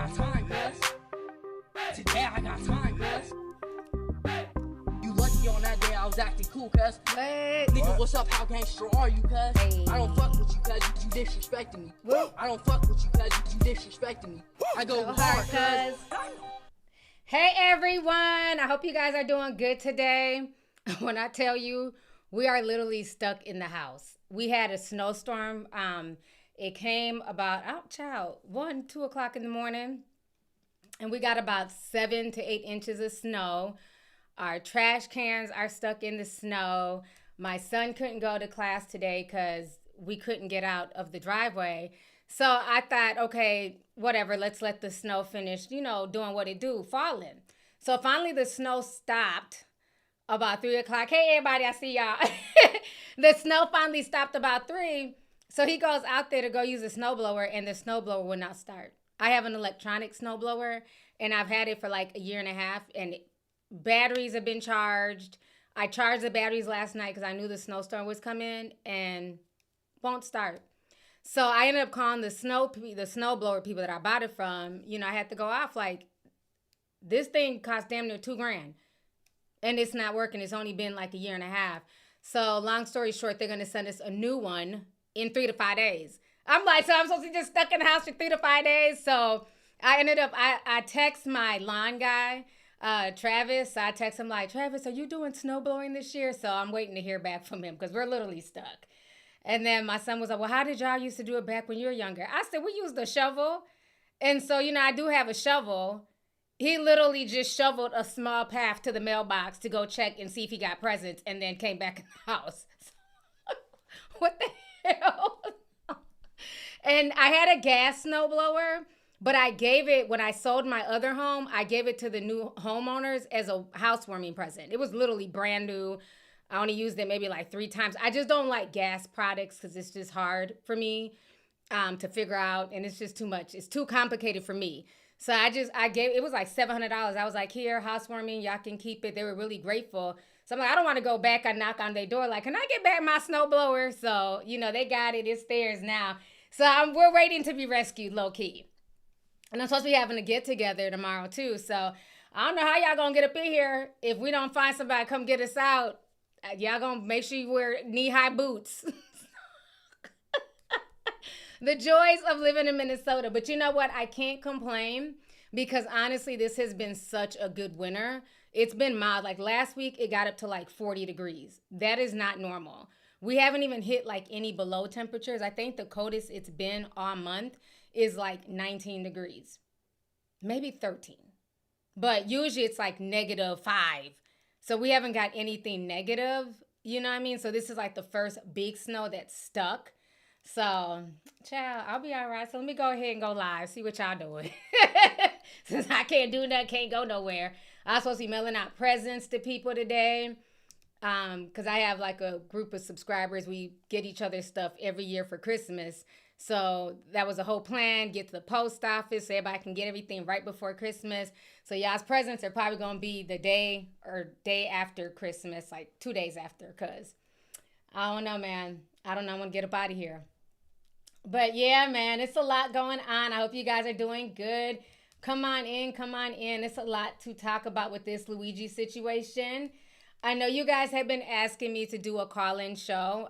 got time, cuz. Today I got time, cuz. You lucky on that day I was acting cool, cuz. What? Nigga, what's up? How gangster are you, cuz? Hey. I don't fuck with you, cuz. You disrespecting me. What? I don't fuck with you, cuz. You disrespecting me. I go hard, cuz. Hey everyone, I hope you guys are doing good today. When I tell you, we are literally stuck in the house. We had a snowstorm. It came about, 1, 2 o'clock in the morning. And we got about 7 to 8 inches of snow. Our trash cans are stuck in the snow. My son couldn't go to class today because we couldn't get out of the driveway. So I thought, okay, whatever, let's let the snow finish, doing what it do, falling. So finally the snow stopped about 3 o'clock. Hey, everybody, I see y'all. The snow finally stopped about 3. So he goes out there to go use a snowblower, and the snowblower would not start. I have an electronic snowblower, and I've had it for like a year and a half, and batteries have been charged. I charged the batteries last night because I knew the snowstorm was coming, and won't start. So I ended up calling the snowblower people that I bought it from. I had to go off like, this thing cost damn near $2,000, and it's not working. It's only been like a year and a half. So long story short, they're going to send us a new one in 3 to 5 days. I'm like, so I'm supposed to be just stuck in the house for 3 to 5 days. So I ended up, I text my lawn guy, Travis. I text him like, Travis, are you doing snow blowing this year? So I'm waiting to hear back from him because we're literally stuck. And then my son was like, well, how did y'all used to do it back when you were younger? I said, we used a shovel. And so, I do have a shovel. He literally just shoveled a small path to the mailbox to go check and see if he got presents, and then came back in the house. What the hell? And I had a gas snowblower, but I gave it, when I sold my other home, I gave it to the new homeowners as a housewarming present. It was literally brand new. I only used it maybe like 3 times. I just don't like gas products because it's just hard for me to figure out, and it's just too much. It's too complicated for me. So I gave, it was like $700. I was like, here, housewarming, y'all can keep it. They were really grateful. So I'm like, I don't want to go back and knock on their door. Like, can I get back my snowblower? So, they got it. It's theirs now. So we're waiting to be rescued, low key. And I'm supposed to be having a get together tomorrow too. So I don't know how y'all gonna get up in here if we don't find somebody to come get us out. Y'all gonna make sure you wear knee-high boots. The joys of living in Minnesota. But you know what? I can't complain because honestly, this has been such a good winter. It's been mild. Like last week, it got up to like 40 degrees. That is not normal. We haven't even hit like any below temperatures. I think the coldest it's been all month is like 19 degrees, maybe 13. But usually it's like -5. So we haven't got anything negative, you know what I mean? So this is like the first big snow that's stuck. So, child, I'll be all right. So let me go ahead and go live, see what y'all doing. Since I can't do nothing, can't go nowhere. I was supposed to be mailing out presents to people today. Because I have like a group of subscribers. We get each other stuff every year for Christmas. So that was a whole plan. Get to the post office so everybody can get everything right before Christmas. So y'all's presents are probably going to be the day after Christmas, like 2 days after. Because I don't know, man. I don't know. I'm going to get up out of here. But yeah, man, it's a lot going on. I hope you guys are doing good. Come on in. It's a lot to talk about with this Luigi situation. I know you guys have been asking me to do a call-in show,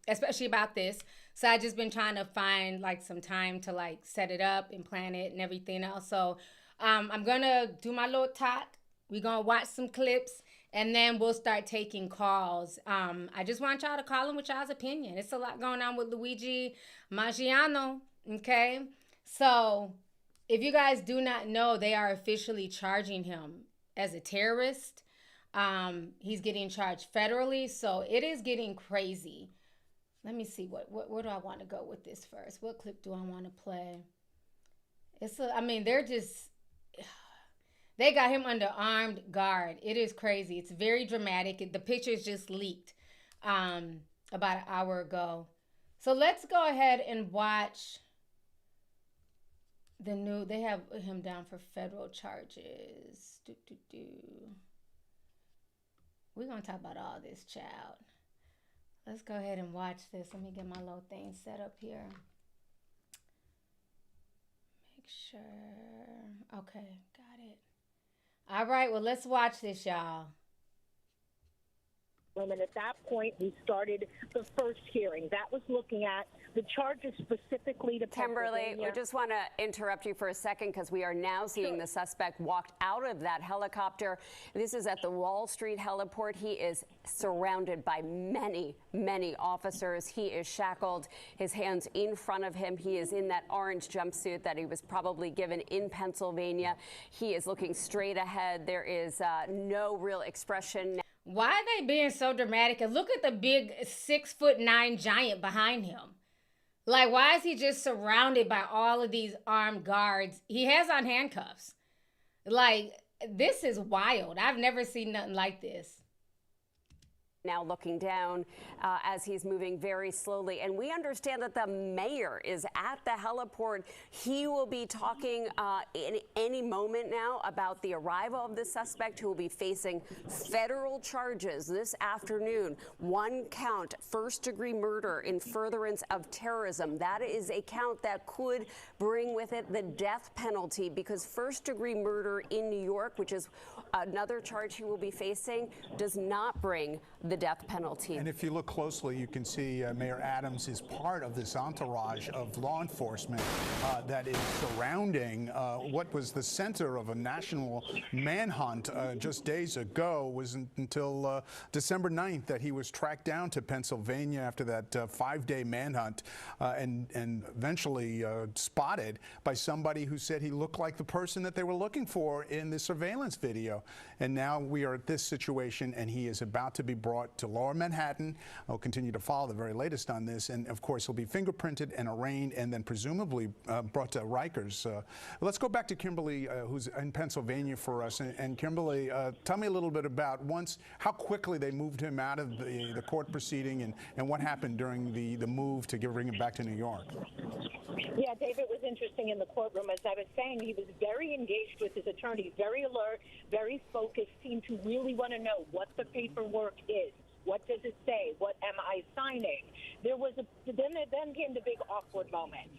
especially about this. So I just been trying to find like some time to like set it up and plan it and everything else. So I'm going to do my little talk. We're going to watch some clips and then we'll start taking calls. I just want y'all to call in with y'all's opinion. It's a lot going on with Luigi Mangione, okay? So if you guys do not know, they are officially charging him as a terrorist. He's getting charged federally, so it is getting crazy. Let me see where do I want to go with this first? What clip do I want to play? They got him under armed guard. It is crazy. It's very dramatic. The pictures just leaked about an hour ago. So let's go ahead and watch they have him down for federal charges. We're going to talk about all this, child. Let's go ahead and watch this. Let me get my little thing set up here. Make sure. Okay, got it. All right, well, let's watch this, y'all. And at that point, we started the first hearing. That was looking at the charges specifically to Kimberly, we just want to interrupt you for a second because we are now seeing the suspect walked out of that helicopter. This is at the Wall Street heliport. He is surrounded by many, many officers. He is shackled, his hands in front of him. He is in that orange jumpsuit that he was probably given in Pennsylvania. He is looking straight ahead. There is no real expression. Why are they being so dramatic? And look at the big 6'9" giant behind him. Like, why is he just surrounded by all of these armed guards? He has on handcuffs. Like, this is wild. I've never seen nothing like this. Now looking down as he's moving very slowly. And we understand that the mayor is at the heliport. He will be talking in any moment now about the arrival of the suspect who will be facing federal charges this afternoon. One count, first-degree murder in furtherance of terrorism. That is a count that could bring with it the death penalty because first-degree murder in New York, which is another charge he will be facing, does not bring the death penalty. And if you look closely, you can see Mayor Adams is part of this entourage of law enforcement that is surrounding what was the center of a national manhunt just days ago. Was until December 9th that he was tracked down to Pennsylvania after that 5-day manhunt and eventually spotted by somebody who said he looked like the person that they were looking for in the surveillance video. And now we are at this situation, and he is about to be brought to Lower Manhattan. I'll continue to follow the very latest on this, and of course he'll be fingerprinted and arraigned and then presumably brought to Rikers. Let's go back to Kimberly, who's in Pennsylvania for us. And Kimberly, tell me a little bit about how quickly they moved him out of the court proceeding and what happened during the move to bring him back to New York. Yeah, David, was interesting in the courtroom. As I was saying, he was very engaged with his attorney, very alert, very focused, seemed to really want to know what the paperwork is. What does it say? What am I signing? Then came the big awkward moment.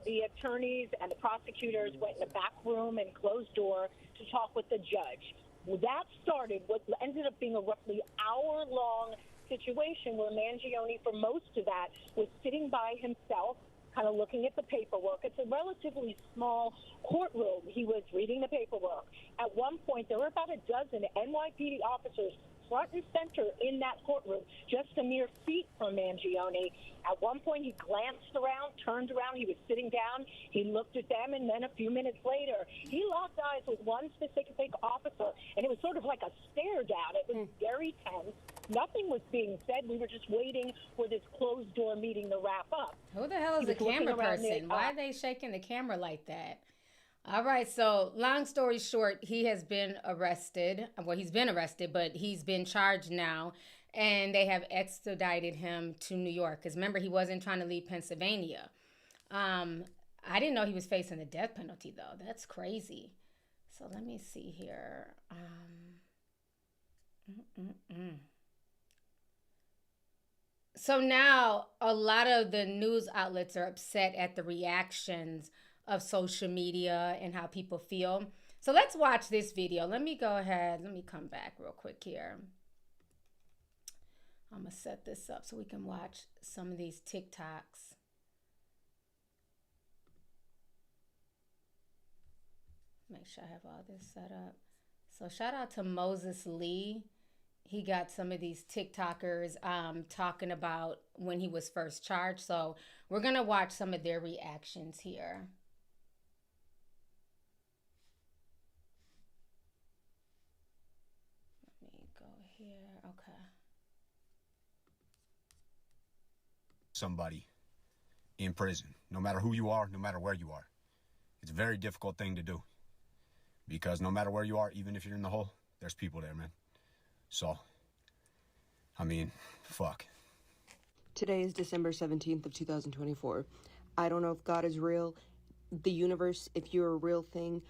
The attorneys and the prosecutors went in the back room and closed door to talk with the judge. That started what ended up being a roughly hour-long situation where Mangione, for most of that, was sitting by himself, kind of looking at the paperwork. It's a relatively small courtroom. He was reading the paperwork. At one point, there were about a dozen NYPD officers front and center in that courtroom, just a mere feet from Mangione. At one point, he glanced around, turned around, he was sitting down, he looked at them, and then a few minutes later, he locked eyes with one specific officer, and it was sort of like a stare down. It was very tense. Nothing was being said. We were just waiting for this closed-door meeting to wrap up. Who the hell is the camera person? Why are they shaking the camera like that? All right, so long story short, he has been arrested. Well, he's been arrested, but he's been charged now, and they have extradited him to New York. Because remember, he wasn't trying to leave Pennsylvania. I didn't know he was facing the death penalty, though. That's crazy. So let me see here. So now a lot of the news outlets are upset at the reactions of social media and how people feel. So let's watch this video. Let me go ahead. Let me come back real quick here. I'm going to set this up so we can watch some of these TikToks. Make sure I have all this set up. So shout out to Moses Lee. He got some of these TikTokers talking about when he was first charged. So we're going to watch some of their reactions here. Let me go here. Okay. Somebody in prison, no matter who you are, no matter where you are. It's a very difficult thing to do because no matter where you are, even if you're in the hole, there's people there, man. So, I mean, fuck. Today is December 17th of 2024. I don't know if God is real. The universe, if you're a real thing,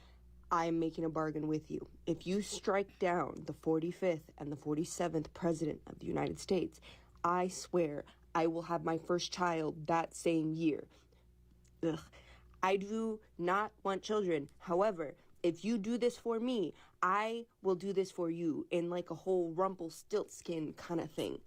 I am making a bargain with you. If you strike down the 45th and the 47th President of the United States, I swear I will have my first child that same year. Ugh. I do not want children. However, if you do this for me, I will do this for you, in like a whole Rumpelstiltskin kind of thing.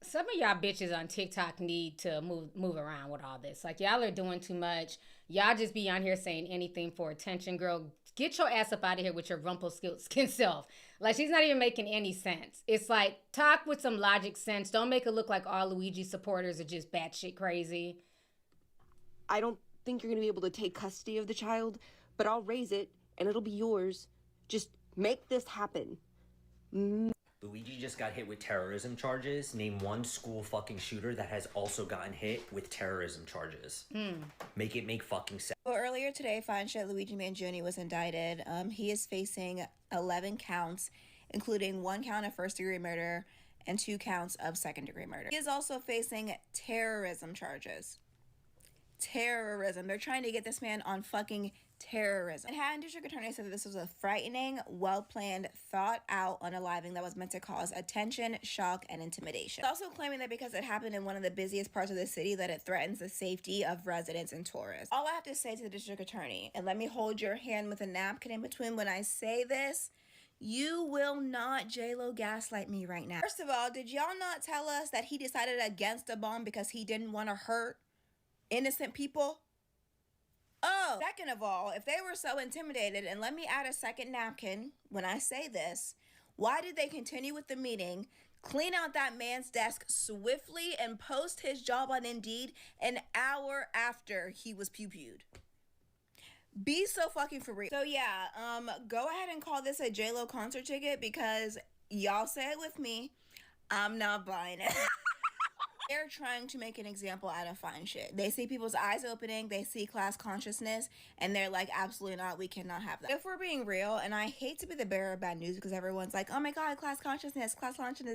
Some of y'all bitches on TikTok need to move around with all this. Like, y'all are doing too much. Y'all just be on here saying anything for attention. Girl, get your ass up out of here with your Rumpelstiltskin self. Like, she's not even making any sense. It's like, talk with some logic sense. Don't make it look like all Luigi supporters are just batshit crazy. I don't think you're going to be able to take custody of the child, but I'll raise it and it'll be yours. Just make this happen. Luigi just got hit with terrorism charges. Name one school fucking shooter that has also gotten hit with terrorism charges. Make it make fucking sense. Well, earlier today, fine shit, Luigi Mangione was indicted. He is facing 11 counts, including 1 count of first-degree murder and 2 counts of second-degree murder. He is also facing terrorism charges. Terrorism. They're trying to get this man on fucking terrorism. Manhattan District Attorney said that this was a frightening, well-planned, thought-out unaliving that was meant to cause attention, shock, and intimidation. It's also claiming that because it happened in one of the busiest parts of the city, that it threatens the safety of residents and tourists. All I have to say to the district attorney, and let me hold your hand with a napkin in between when I say this, you will not J-Lo gaslight me right now. First of all, did y'all not tell us that he decided against a bomb because he didn't want to hurt innocent people? Oh, second of all, if they were so intimidated, and let me add a second napkin when I say this, why did they continue with the meeting, clean out that man's desk swiftly, and post his job on Indeed an hour after he was pew-pewed? Be so fucking for real. So yeah, go ahead and call this a J-Lo concert ticket, because y'all say it with me, I'm not buying it. They're trying to make an example out of fine shit. They see people's eyes opening, they see class consciousness, and they're like, absolutely not, we cannot have that. If we're being real, and I hate to be the bearer of bad news because everyone's like, oh my god, class consciousness,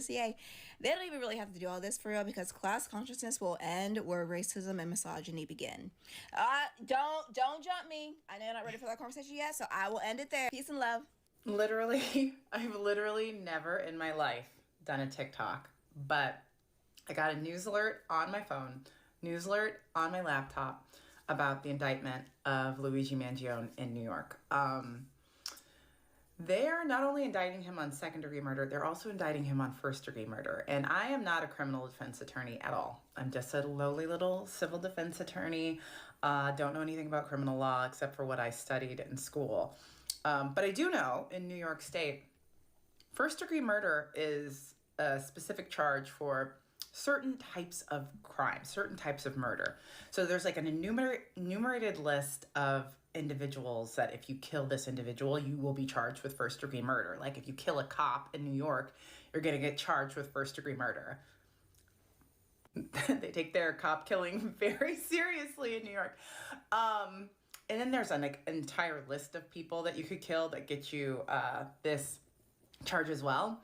yay. They don't even really have to do all this for real, because class consciousness will end where racism and misogyny begin. Don't jump me. I know you're not ready for that conversation yet, so I will end it there. Peace and love. Literally, I've literally never in my life done a TikTok, but I got a news alert on my phone, news alert on my laptop about the indictment of Luigi Mangione in New York. They are not only indicting him on second-degree murder, they're also indicting him on first-degree murder. And I am not a criminal defense attorney at all. I'm just a lowly little civil defense attorney. Don't know anything about criminal law except for what I studied in school. But I do know in New York State, first-degree murder is a specific charge for certain types of crimes, certain types of murder. So there's like an enumerated list of individuals that if you kill this individual, you will be charged with first degree murder. Like if you kill a cop in New York, you're gonna get charged with first degree murder. They take their cop killing very seriously in New York. And then there's an entire list of people that you could kill that get you this charge as well.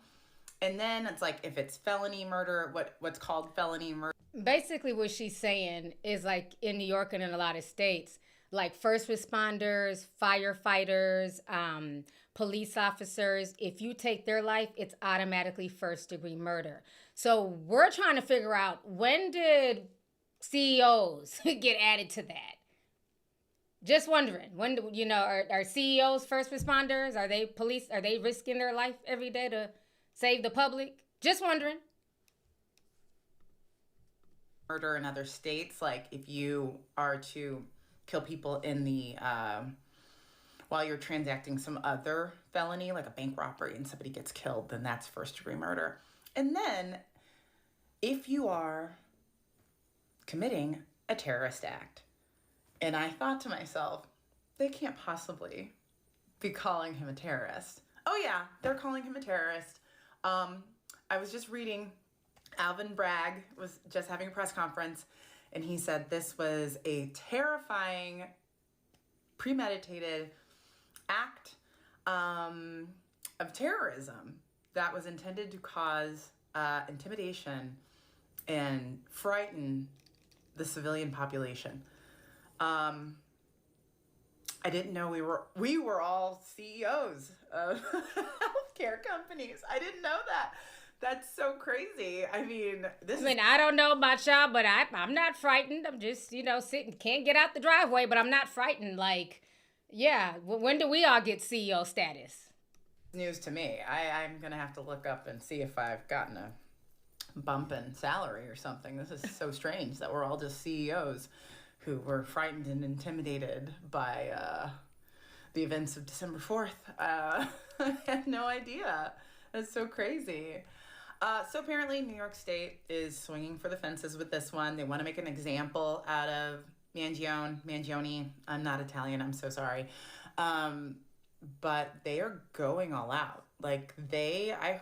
And then it's like, if it's felony murder, what's called felony murder. Basically what she's saying is, like, in New York and in a lot of states, like first responders, firefighters, police officers, if you take their life, it's automatically first degree murder. So we're trying to figure out, when did CEOs get added to that? Just wondering, when, you know, are CEOs first responders? Are they police? Are they risking their life every day to save the public? Just wondering. Murder in other states, like if you are to kill people in the, while you're transacting some other felony, like a bank robbery, and somebody gets killed, then that's first degree murder. And then if you are committing a terrorist act, and I thought to myself, they can't possibly be calling him a terrorist. Oh yeah, they're calling him a terrorist. I was just reading, Alvin Bragg was just having a press conference, and he said this was a terrifying, premeditated act of terrorism that was intended to cause intimidation and frighten the civilian population. I didn't know we were all CEOs of healthcare companies. I didn't know that. That's so crazy. I mean, I don't know about y'all, but I'm not frightened. I'm just, sitting, can't get out the driveway, but I'm not frightened. Like, yeah, when do we all get CEO status? News to me. I'm going to have to look up and see if I've gotten a bump in salary or something. This is so strange that we're all just CEOs who were frightened and intimidated by the events of December 4th. I had no idea. That's so crazy. So apparently New York State is swinging for the fences with this one. They want to make an example out of Mangione. I'm not Italian, I'm so sorry. But they are going all out. Like I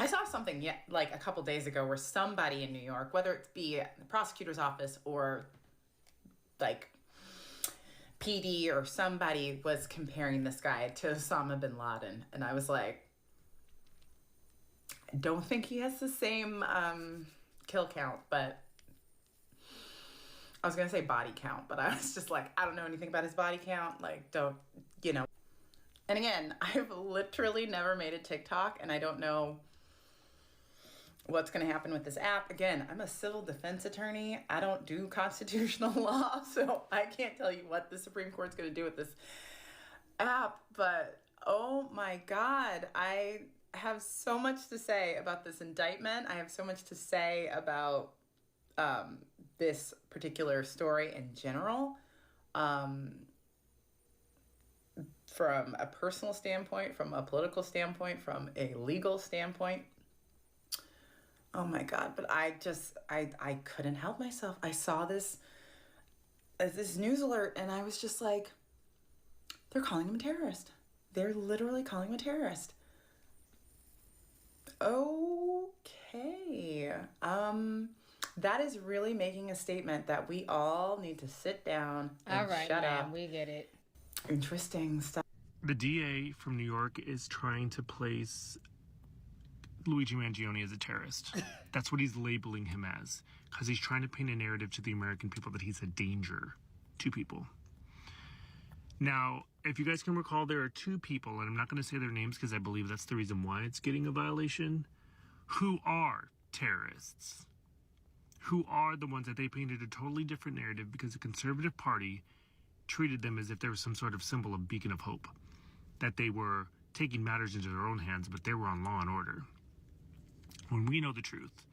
saw something like a couple days ago where somebody in New York, whether it be the prosecutor's office or like PD or somebody, was comparing this guy to Osama bin Laden. And I was like, I don't think he has the same kill count, but I was going to say body count, but I was just like, I don't know anything about his body count. Like, don't. And again, I've literally never made a TikTok, and I don't know what's going to happen with this app. Again, I'm a civil defense attorney. I don't do constitutional law, so I can't tell you what the Supreme Court's going to do with this app. But, oh my God, I have so much to say about this indictment. I have so much to say about this particular story in general. From a personal standpoint, from a political standpoint, from a legal standpoint. Oh my God, but I couldn't help myself. I saw this news alert and I was just like, they're calling him a terrorist. They're literally calling him a terrorist. Okay. That is really making a statement that we all need to sit down and shut up. We get it. Interesting stuff. The DA from New York is trying to place Luigi Mangione as a terrorist. That's what he's labeling him as, because he's trying to paint a narrative to the American people that he's a danger to people. Now, if you guys can recall, there are two people, and I'm not going to say their names because I believe that's the reason why it's getting a violation, who are terrorists, who are the ones that they painted a totally different narrative because the conservative party treated them as if they were some sort of symbol of beacon of hope, that they were taking matters into their own hands, but they were on law and order. When we know the truth,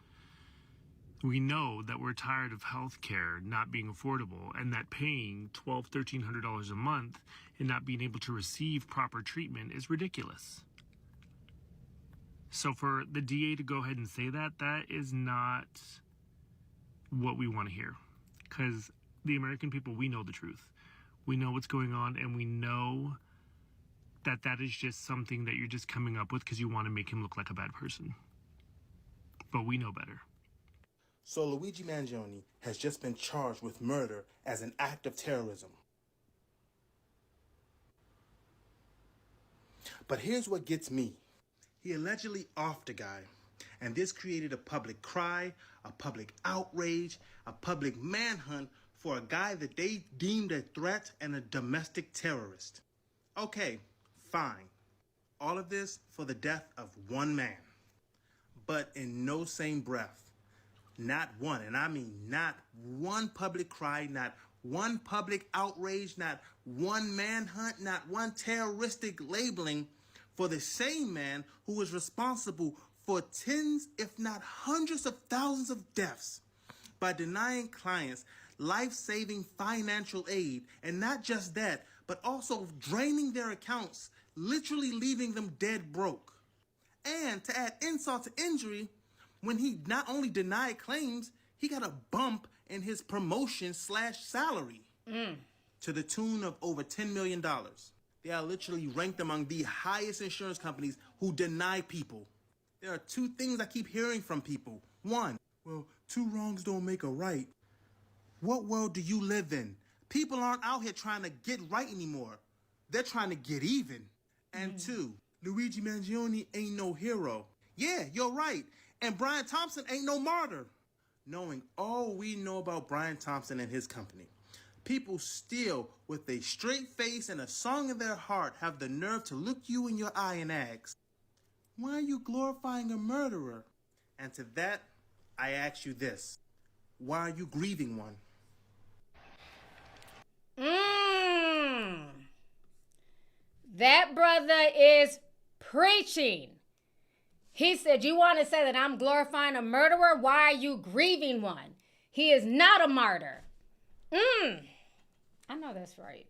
we know that we're tired of health care not being affordable and that paying $1,200, $1,300 a month and not being able to receive proper treatment is ridiculous. So for the DA to go ahead and say that, that is not what we want to hear. Because the American people, we know the truth. We know what's going on, and we know that that is just something that you're just coming up with because you want to make him look like a bad person. But we know better. So Luigi Mangione has just been charged with murder as an act of terrorism. But here's what gets me. He allegedly offed a guy, and this created a public cry, a public outrage, a public manhunt for a guy that they deemed a threat and a domestic terrorist. Okay, fine. All of this for the death of one man. But in no same breath, not one, and I mean not one public cry, not one public outrage, not one manhunt, not one terroristic labeling for the same man who was responsible for tens, if not hundreds of thousands of deaths by denying clients life-saving financial aid, and not just that, but also draining their accounts, literally leaving them dead broke. And to add insult to injury, when he not only denied claims, he got a bump in his promotion/salary to the tune of over $10 million. They are literally ranked among the highest insurance companies who deny people. There are two things I keep hearing from people. One, well, two wrongs don't make a right. What world do you live in? People aren't out here trying to get right anymore. They're trying to get even. And two, Luigi Mangione ain't no hero. Yeah, you're right. And Brian Thompson ain't no martyr. Knowing all we know about Brian Thompson and his company, people still, with a straight face and a song in their heart, have the nerve to look you in your eye and ask, Why are you glorifying a murderer? And to that, I ask you this. Why are you grieving one? That brother is preaching. He said, you want to say that I'm glorifying a murderer? Why are you grieving one? He is not a martyr. I know that's right.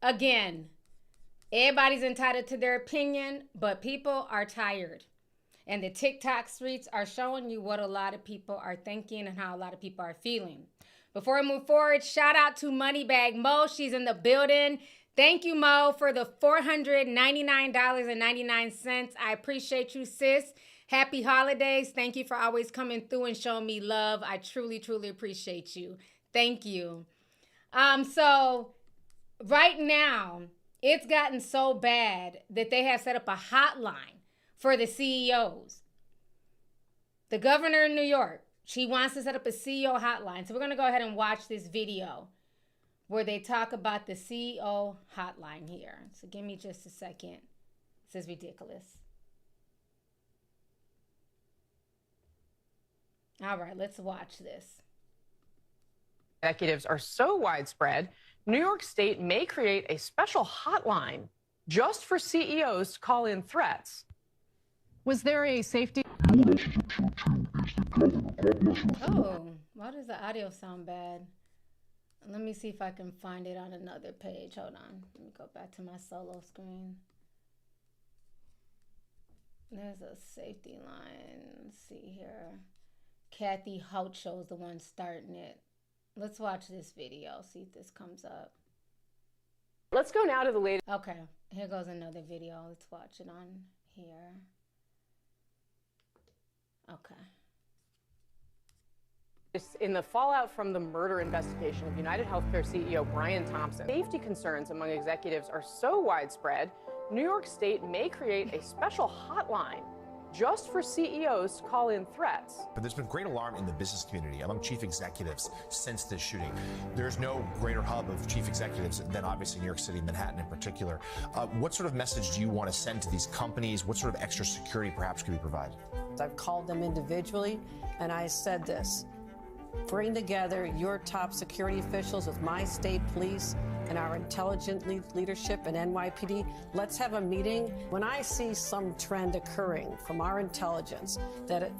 Again, everybody's entitled to their opinion, but people are tired. And the TikTok streets are showing you what a lot of people are thinking and how a lot of people are feeling. Before we move forward, shout out to Moneybag Mo. She's in the building. Thank you, Mo, for the $499.99. I appreciate you, sis. Happy holidays. Thank you for always coming through and showing me love. I truly, truly appreciate you. Thank you. So right now, it's gotten so bad that they have set up a hotline for the CEOs. The governor in New York, she wants to set up a CEO hotline. So we're going to go ahead and watch this video where they talk about the CEO hotline here. So give me just a second. This is ridiculous. All right, let's watch this. Executives are so widespread, New York State may create a special hotline just for CEOs to call in threats. Was there a safety? Oh, why does the audio sound bad? Let me see if I can find it on another page. Hold on. Let me go back to my solo screen. There's a safety line. Let's see here. Kathy Hochul is the one starting it. Let's watch this video. See if this comes up. Let's go now to the latest. Okay, here goes another video. Let's watch it on here. Okay. In the fallout from the murder investigation of United Healthcare CEO Brian Thompson, safety concerns among executives are so widespread, New York State may create a special hotline just for CEOs to call in threats. But there's been great alarm in the business community among chief executives since this shooting. There's no greater hub of chief executives than obviously New York City, Manhattan in particular. What sort of message do you want to send to these companies? What sort of extra security perhaps could be provided? I've called them individually and I said this: bring together your top security officials with my state police and our intelligence leadership and NYPD. Let's have a meeting. When I see some trend occurring from our intelligence that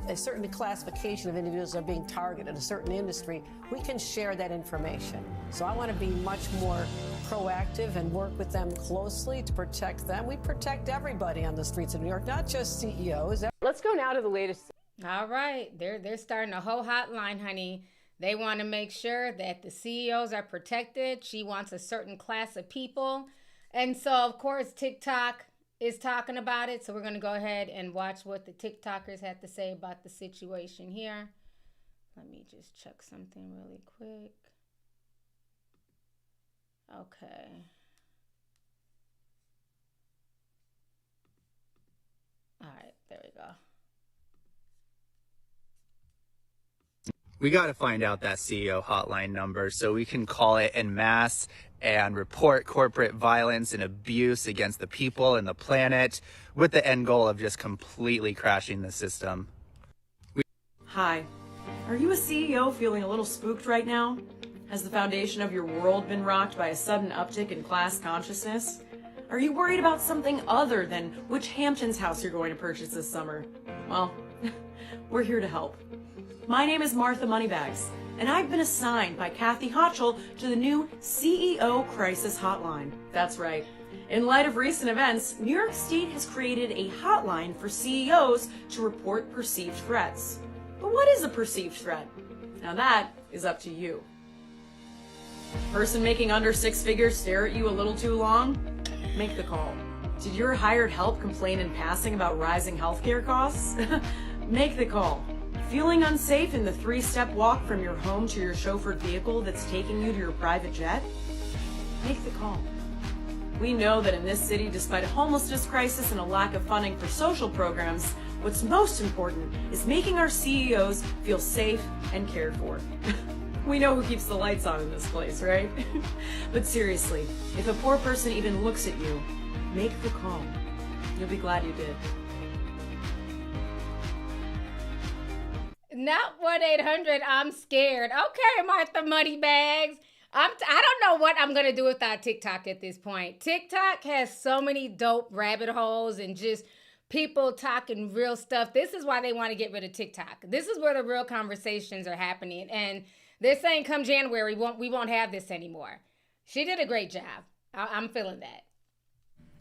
a certain classification of individuals are being targeted in a certain industry, we can share that information. So I want to be much more proactive and work with them closely to protect them. We protect everybody on the streets of New York, not just CEOs. Let's go now to the latest. All right, they're starting a whole hotline, honey. They want to make sure that the CEOs are protected. She wants a certain class of people. And so, of course, TikTok is talking about it. So we're going to go ahead and watch what the TikTokers have to say about the situation here. Let me just check something really quick. Okay. All right, there we go. We got to find out that CEO hotline number so we can call it en masse and report corporate violence and abuse against the people and the planet with the end goal of just completely crashing the system. Hi. Are you a CEO feeling a little spooked right now? Has the foundation of your world been rocked by a sudden uptick in class consciousness? Are you worried about something other than which Hamptons house you're going to purchase this summer? Well, we're here to help. My name is Martha Moneybags, and I've been assigned by Kathy Hochul to the new CEO Crisis Hotline. That's right. In light of recent events, New York State has created a hotline for CEOs to report perceived threats. But what is a perceived threat? Now that is up to you. Person making under 6 figures stare at you a little too long? Make the call. Did your hired help complain in passing about rising healthcare costs? Make the call. Feeling unsafe in the 3-step walk from your home to your chauffeured vehicle that's taking you to your private jet? Make the call. We know that in this city, despite a homelessness crisis and a lack of funding for social programs, what's most important is making our CEOs feel safe and cared for. We know who keeps the lights on in this place, right? But seriously, if a poor person even looks at you, make the call. You'll be glad you did. Not 1-800, I'm scared. Okay, Martha Moneybags. I don't know what I'm going to do without TikTok at this point. TikTok has so many dope rabbit holes and just people talking real stuff. This is why they want to get rid of TikTok. This is where the real conversations are happening. And they're saying come January, we won't have this anymore. She did a great job. I'm feeling that.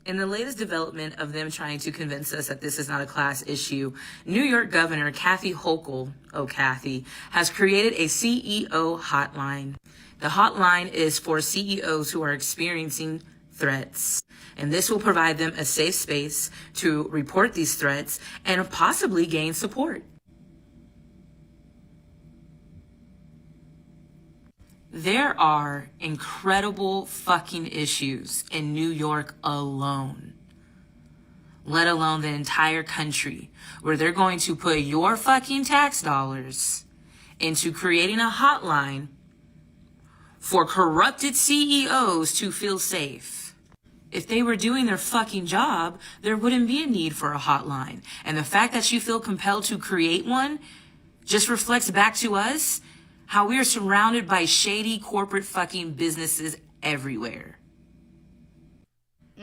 In the latest development of them trying to convince us that this is not a class issue, New York Governor Kathy Hochul, Kathy, has created a CEO hotline. The hotline is for CEOs who are experiencing threats, and this will provide them a safe space to report these threats and possibly gain support. There are incredible fucking issues in New York alone, let alone the entire country, where they're going to put your fucking tax dollars into creating a hotline for corrupted CEOs to feel safe. If they were doing their fucking job, there wouldn't be a need for a hotline. And the fact that you feel compelled to create one just reflects back to us how we are surrounded by shady corporate fucking businesses everywhere.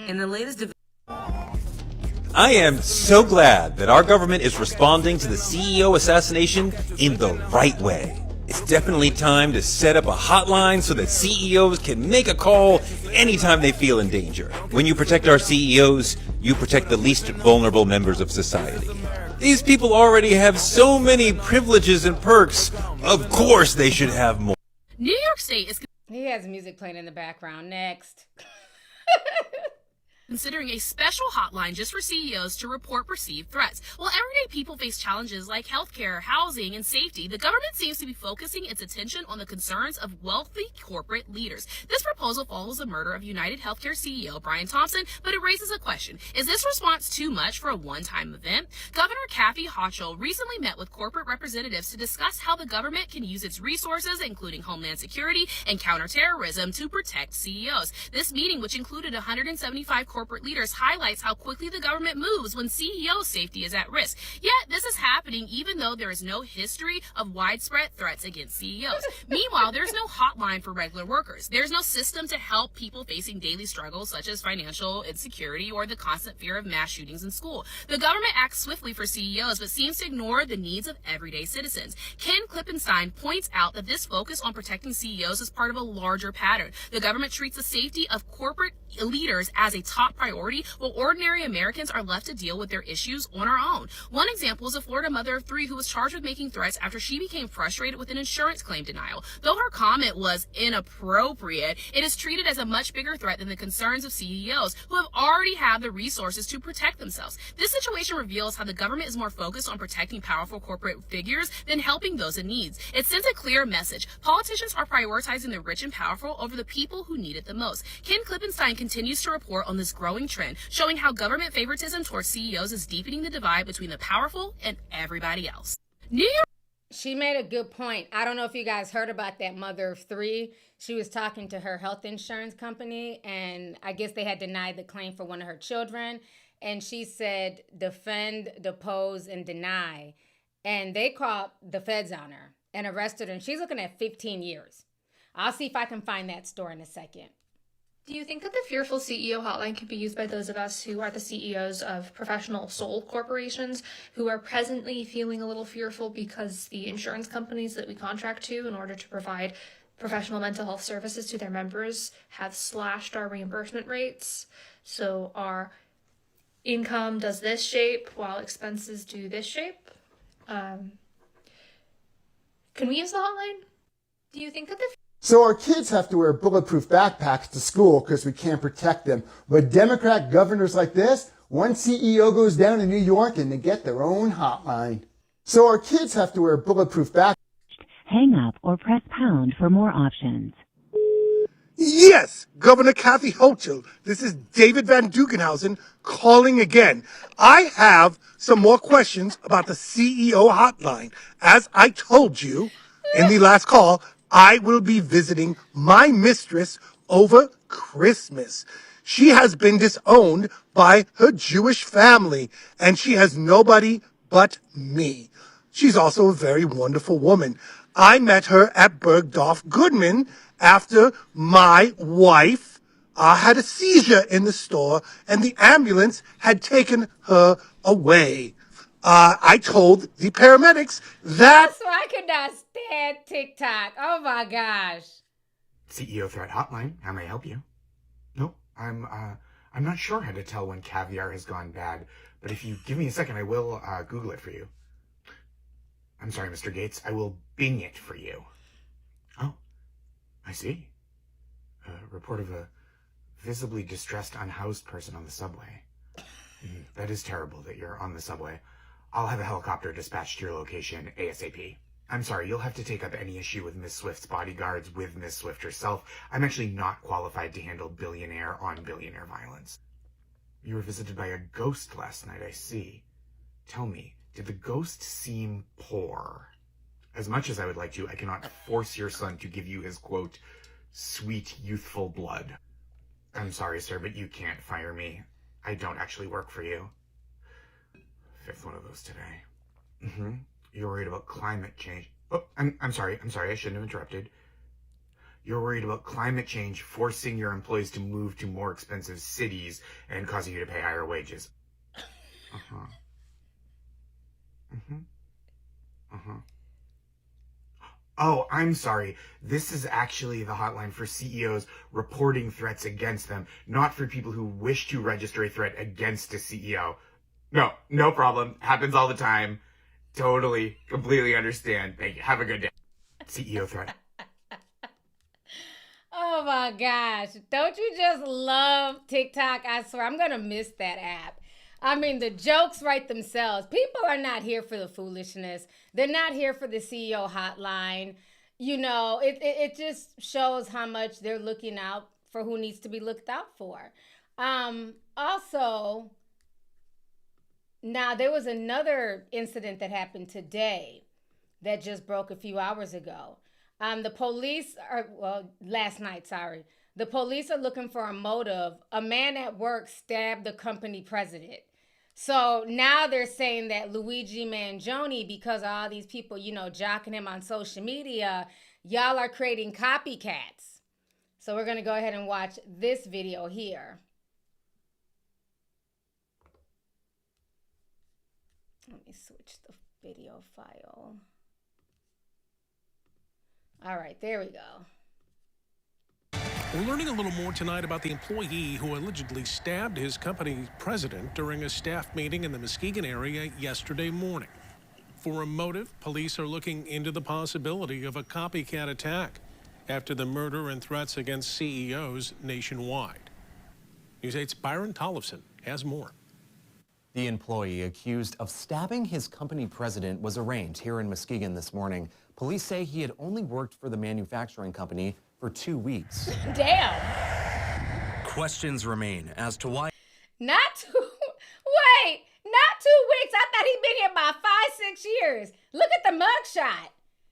In the latest I am so glad that our government is responding to the CEO assassination in the right way. It's definitely time to set up a hotline so that CEOs can make a call anytime they feel in danger. When you protect our CEOs, you protect the least vulnerable members of society. These people already have so many privileges and perks. Of course they should have more. New York State is... He has music playing in the background. Next. Considering a special hotline just for CEOs to report perceived threats. While everyday people face challenges like healthcare, housing, and safety, the government seems to be focusing its attention on the concerns of wealthy corporate leaders. This proposal follows the murder of United Healthcare CEO Brian Thompson, but it raises a question. Is this response too much for a one-time event? Governor Kathy Hochul recently met with corporate representatives to discuss how the government can use its resources, including Homeland Security and counterterrorism, to protect CEOs. This meeting, which included 175 corporate leaders, highlights how quickly the government moves when CEO safety is at risk. Yet, this is happening even though there is no history of widespread threats against CEOs. Meanwhile, there's no hotline for regular workers. There's no system to help people facing daily struggles such as financial insecurity or the constant fear of mass shootings in school. The government acts swiftly for CEOs, but seems to ignore the needs of everyday citizens. Ken Klippenstein points out that this focus on protecting CEOs is part of a larger pattern. The government treats the safety of corporate leaders as a top priority, while ordinary Americans are left to deal with their issues on our own. One example is a Florida mother of 3 who was charged with making threats after she became frustrated with an insurance claim denial. Though her comment was inappropriate, it is treated as a much bigger threat than the concerns of CEOs who have already had the resources to protect themselves. This situation reveals how the government is more focused on protecting powerful corporate figures than helping those in need. It sends a clear message. Politicians are prioritizing the rich and powerful over the people who need it the most. Ken Klippenstein continues to report on this growing trend, showing how government favoritism towards CEOs is deepening the divide between the powerful and everybody else. New York. She made a good point. I don't know if you guys heard about that mother of 3. She was talking to her health insurance company, and I guess they had denied the claim for one of her children. And she said, defend, depose, and deny. And they called the feds on her and arrested her. And she's looking at 15 years. I'll see if I can find that story in a second. Do you think that the Fearful CEO hotline can be used by those of us who are the CEOs of professional sole corporations who are presently feeling a little fearful because the insurance companies that we contract to in order to provide professional mental health services to their members have slashed our reimbursement rates? So our income does this shape while expenses do this shape. Can we use the hotline? Do you think that the... So our kids have to wear bulletproof backpacks to school because we can't protect them. But Democrat governors like this, one CEO goes down to New York and they get their own hotline. So our kids have to wear bulletproof backpacks. Hang up or press pound for more options. Yes, Governor Kathy Hochul. This is David Van Dukenhausen calling again. I have some more questions about the CEO hotline. As I told you in the last call, I will be visiting my mistress over Christmas. She has been disowned by her Jewish family, and she has nobody but me. She's also a very wonderful woman. I met her at Bergdorf Goodman after my wife had a seizure in the store, and the ambulance had taken her away. I told the paramedics that... So I could not stand TikTok. Oh my gosh. CEO Threat Hotline, how may I help you? Nope, I'm not sure how to tell when caviar has gone bad, but if you give me a second, I will Google it for you. I'm sorry, Mr. Gates, I will Bing it for you. Oh, I see. A report of a visibly distressed, unhoused person on the subway. That is terrible that you're on the subway. I'll have a helicopter dispatched to your location ASAP. I'm sorry, you'll have to take up any issue with Miss Swift's bodyguards with Miss Swift herself. I'm actually not qualified to handle billionaire on billionaire violence. You were visited by a ghost last night, I see. Tell me, did the ghost seem poor? As much as I would like to, I cannot force your son to give you his, quote, sweet, youthful blood. I'm sorry, sir, but you can't fire me. I don't actually work for you. Fifth one of those today. You're worried about climate change. Oh, I'm sorry, I shouldn't have interrupted. You're worried about climate change forcing your employees to move to more expensive cities and causing you to pay higher wages. Oh, I'm sorry. This is actually the hotline for CEOs reporting threats against them, not for people who wish to register a threat against a CEO. No problem. Happens all the time. Totally, completely understand. Thank you. Have a good day. CEO threat. Oh my gosh. Don't you just love TikTok? I swear, I'm going to miss that app. I mean, the jokes write themselves. People are not here for the foolishness. They're not here for the CEO hotline. You know, it just shows how much they're looking out for who needs to be looked out for. Also, now there was another incident that happened today that just broke a few hours ago. Last night, sorry. The police are looking for a motive. A man at work stabbed the company president. So now they're saying that Luigi Mangione, because of all these people, you know, jocking him on social media, y'all are creating copycats. So we're going to go ahead and watch this video here. Let me switch the video file. All right, there we go. We're learning a little more tonight about the employee who allegedly stabbed his company president during a staff meeting in the Muskegon area yesterday morning. For a motive, police are looking into the possibility of a copycat attack after the murder and threats against CEOs nationwide. News 8's Byron Tollefson has more. The employee accused of stabbing his company president was arraigned here in Muskegon this morning. Police say he had only worked for the manufacturing company for 2 weeks. Damn. Questions remain as to why. Not 2 weeks. I thought he'd been here about 5-6 years. Look at the mugshot.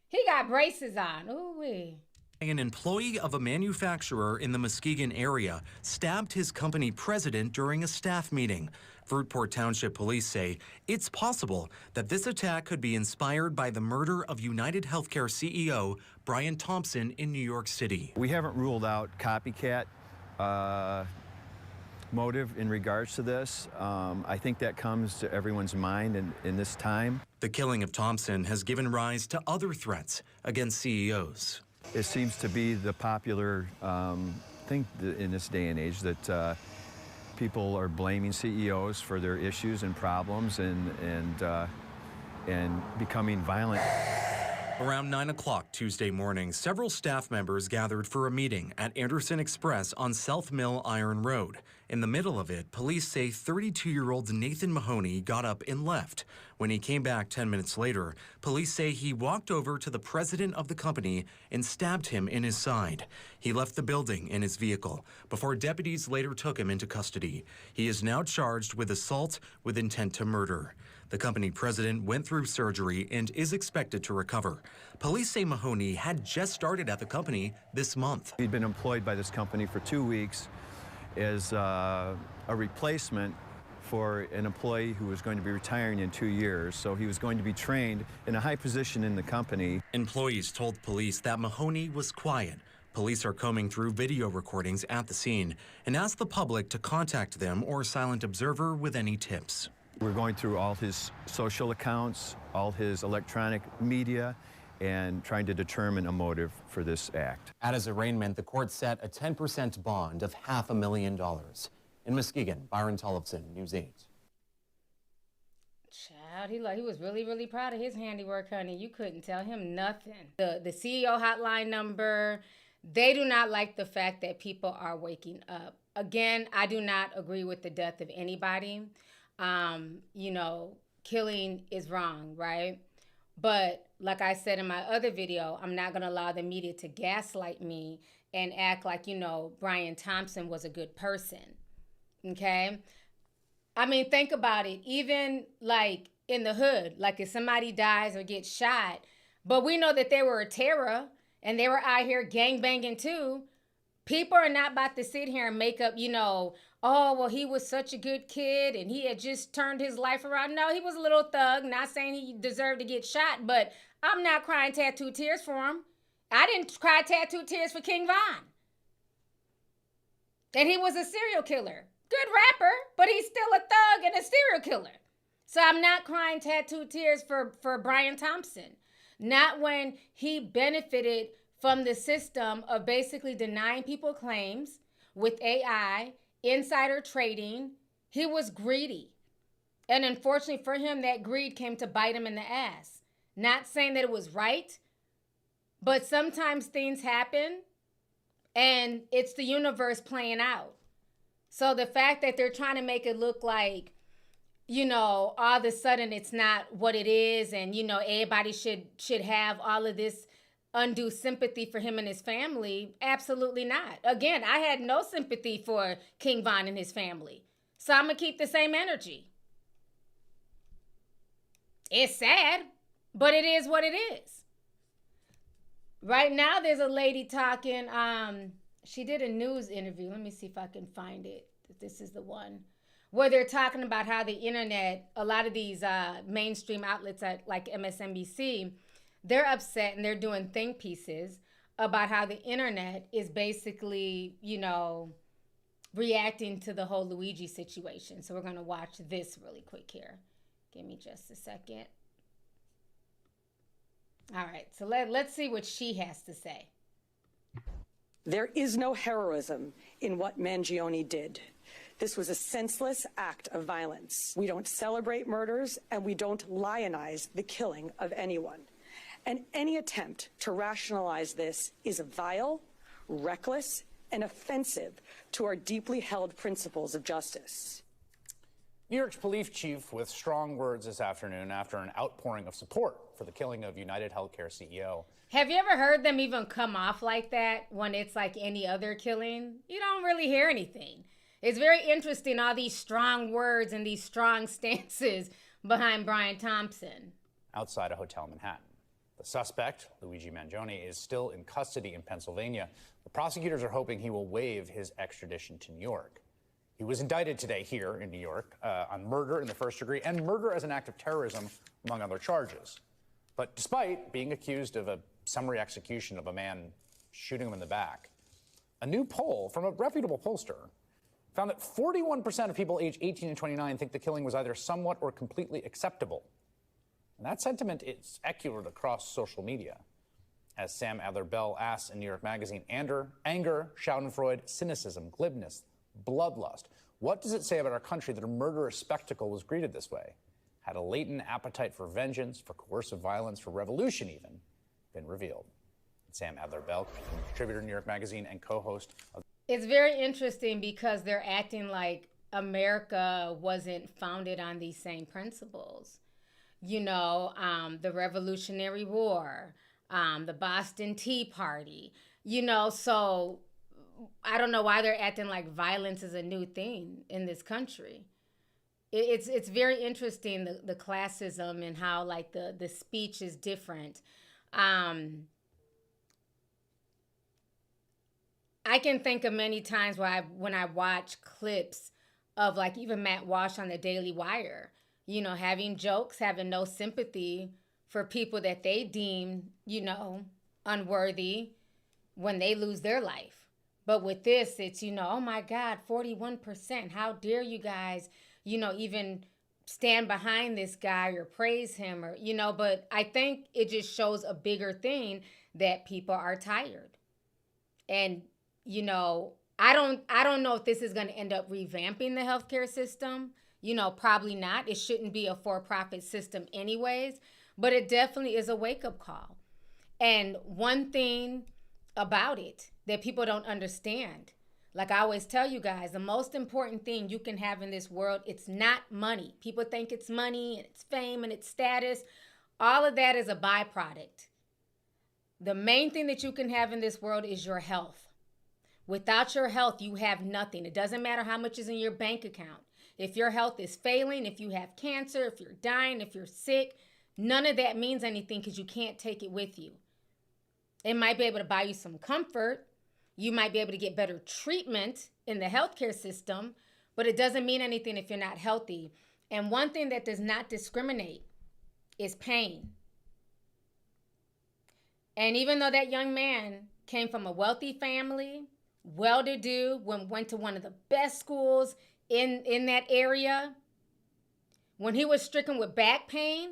He got braces on. Ooh-wee. An employee of a manufacturer in the Muskegon area stabbed his company president during a staff meeting. Fruitport Township police say it's possible that this attack could be inspired by the murder of United Healthcare CEO Brian Thompson in New York City. We haven't ruled out copycat motive in regards to this. I think that comes to everyone's mind in this time. The killing of Thompson has given rise to other threats against CEOs. It seems to be the popular thing in this day and age that people are blaming CEOs for their issues and problems and becoming violent. Around 9 o'clock Tuesday morning, several staff members gathered for a meeting at Anderson Express on South Mill Iron Road. In the middle of it, police say 32-year-old Nathan Mahoney got up and left. When he came back 10 minutes later, police say he walked over to the president of the company and stabbed him in his side. He left the building in his vehicle before deputies later took him into custody. He is now charged with assault with intent to murder. The company president went through surgery and is expected to recover. Police say Mahoney had just started at the company this month. He'd been employed by this company for 2 weeks, as a replacement for an employee who was going to be retiring in 2 years. So he was going to be trained in a high position in the company. Employees told police that Mahoney was quiet. Police are combing through video recordings at the scene and asked the public to contact them or Silent Observer with any tips. We're going through all his social accounts, all his electronic media, and trying to determine a motive for this act. At his arraignment, the court set a 10% bond of $500,000. In Muskegon, Byron Tollefson, News 8. Child, he was really, really proud of his handiwork, honey. You couldn't tell him nothing. The CEO hotline number, they do not like the fact that people are waking up. Again, I do not agree with the death of anybody. Killing is wrong, right? But like I said in my other video, I'm not going to allow the media to gaslight me and act like, Brian Thompson was a good person. Okay? I mean, think about it. Even like in the hood, like if somebody dies or gets shot, but we know that they were a terror and they were out here gangbanging too. People are not about to sit here and make up, oh, well, he was such a good kid and he had just turned his life around. No, he was a little thug. Not saying he deserved to get shot, but I'm not crying tattoo tears for him. I didn't cry tattoo tears for King Von. And he was a serial killer. Good rapper, but he's still a thug and a serial killer. So I'm not crying tattoo tears for Brian Thompson. Not when he benefited from the system of basically denying people claims with AI, insider trading. He was greedy. And unfortunately for him, that greed came to bite him in the ass. Not saying that it was right, but sometimes things happen and it's the universe playing out. So the fact that they're trying to make it look like, all of a sudden it's not what it is and, everybody should have all of this undue sympathy for him and his family, absolutely not. Again, I had no sympathy for King Von and his family. So I'm going to keep the same energy. It's sad, but it is what it is. Right now, there's a lady talking. She did a news interview. Let me see if I can find it. This is the one where they're talking about how the internet, a lot of these mainstream outlets like MSNBC, they're upset and they're doing think pieces about how the internet is basically, reacting to the whole Luigi situation. So we're going to watch this really quick here. Give me just a second. All right, so let's see what she has to say. There is no heroism in what Mangione did. This was a senseless act of violence. We don't celebrate murders and we don't lionize the killing of anyone. And any attempt to rationalize this is vile, reckless, and offensive to our deeply held principles of justice. New York's police chief with strong words this afternoon after an outpouring of support for the killing of United Healthcare CEO. Have you ever heard them even come off like that when it's like any other killing? You don't really hear anything. It's very interesting, all these strong words and these strong stances behind Brian Thompson. Outside a hotel in Manhattan. The suspect, Luigi Mangione, is still in custody in Pennsylvania. The prosecutors are hoping he will waive his extradition to New York. He was indicted today here in New York on murder in the first degree and murder as an act of terrorism, among other charges. But despite being accused of a summary execution of a man shooting him in the back, a new poll from a reputable pollster found that 41% of people aged 18 and 29 think the killing was either somewhat or completely acceptable. And that sentiment is echoed across social media. As Sam Adler-Bell asks in New York Magazine, anger, schadenfreude, cynicism, glibness, bloodlust. What does it say about our country that a murderous spectacle was greeted this way? Had a latent appetite for vengeance, for coercive violence, for revolution even, been revealed? Sam Adler-Bell, contributor to New York Magazine and co-host of... It's very interesting because they're acting like America wasn't founded on these same principles. The Revolutionary War, the Boston Tea Party, so I don't know why they're acting like violence is a new thing in this country. It's very interesting, the classism and how like the speech is different. I can think of many times when I watch clips of like even Matt Walsh on the Daily Wire, you know, having jokes, having no sympathy for people that they deem, you know, unworthy when they lose their life. But with this, it's, you know, oh my God, 41%. How dare you guys, you know, even stand behind this guy or praise him or, you know, but I think it just shows a bigger thing that people are tired. And, you know, I don't know if this is going to end up revamping the healthcare system. You know, probably not. It shouldn't be a for-profit system anyways, but it definitely is a wake-up call. And one thing about it that people don't understand, like I always tell you guys, the most important thing you can have in this world, it's not money. People think it's money and it's fame and it's status. All of that is a byproduct. The main thing that you can have in this world is your health. Without your health, you have nothing. It doesn't matter how much is in your bank account. If your health is failing, if you have cancer, if you're dying, if you're sick, none of that means anything because you can't take it with you. It might be able to buy you some comfort. You might be able to get better treatment in the healthcare system, but it doesn't mean anything if you're not healthy. And one thing that does not discriminate is pain. And even though that young man came from a wealthy family, well-to-do, went to one of the best schools in that area, when he was stricken with back pain,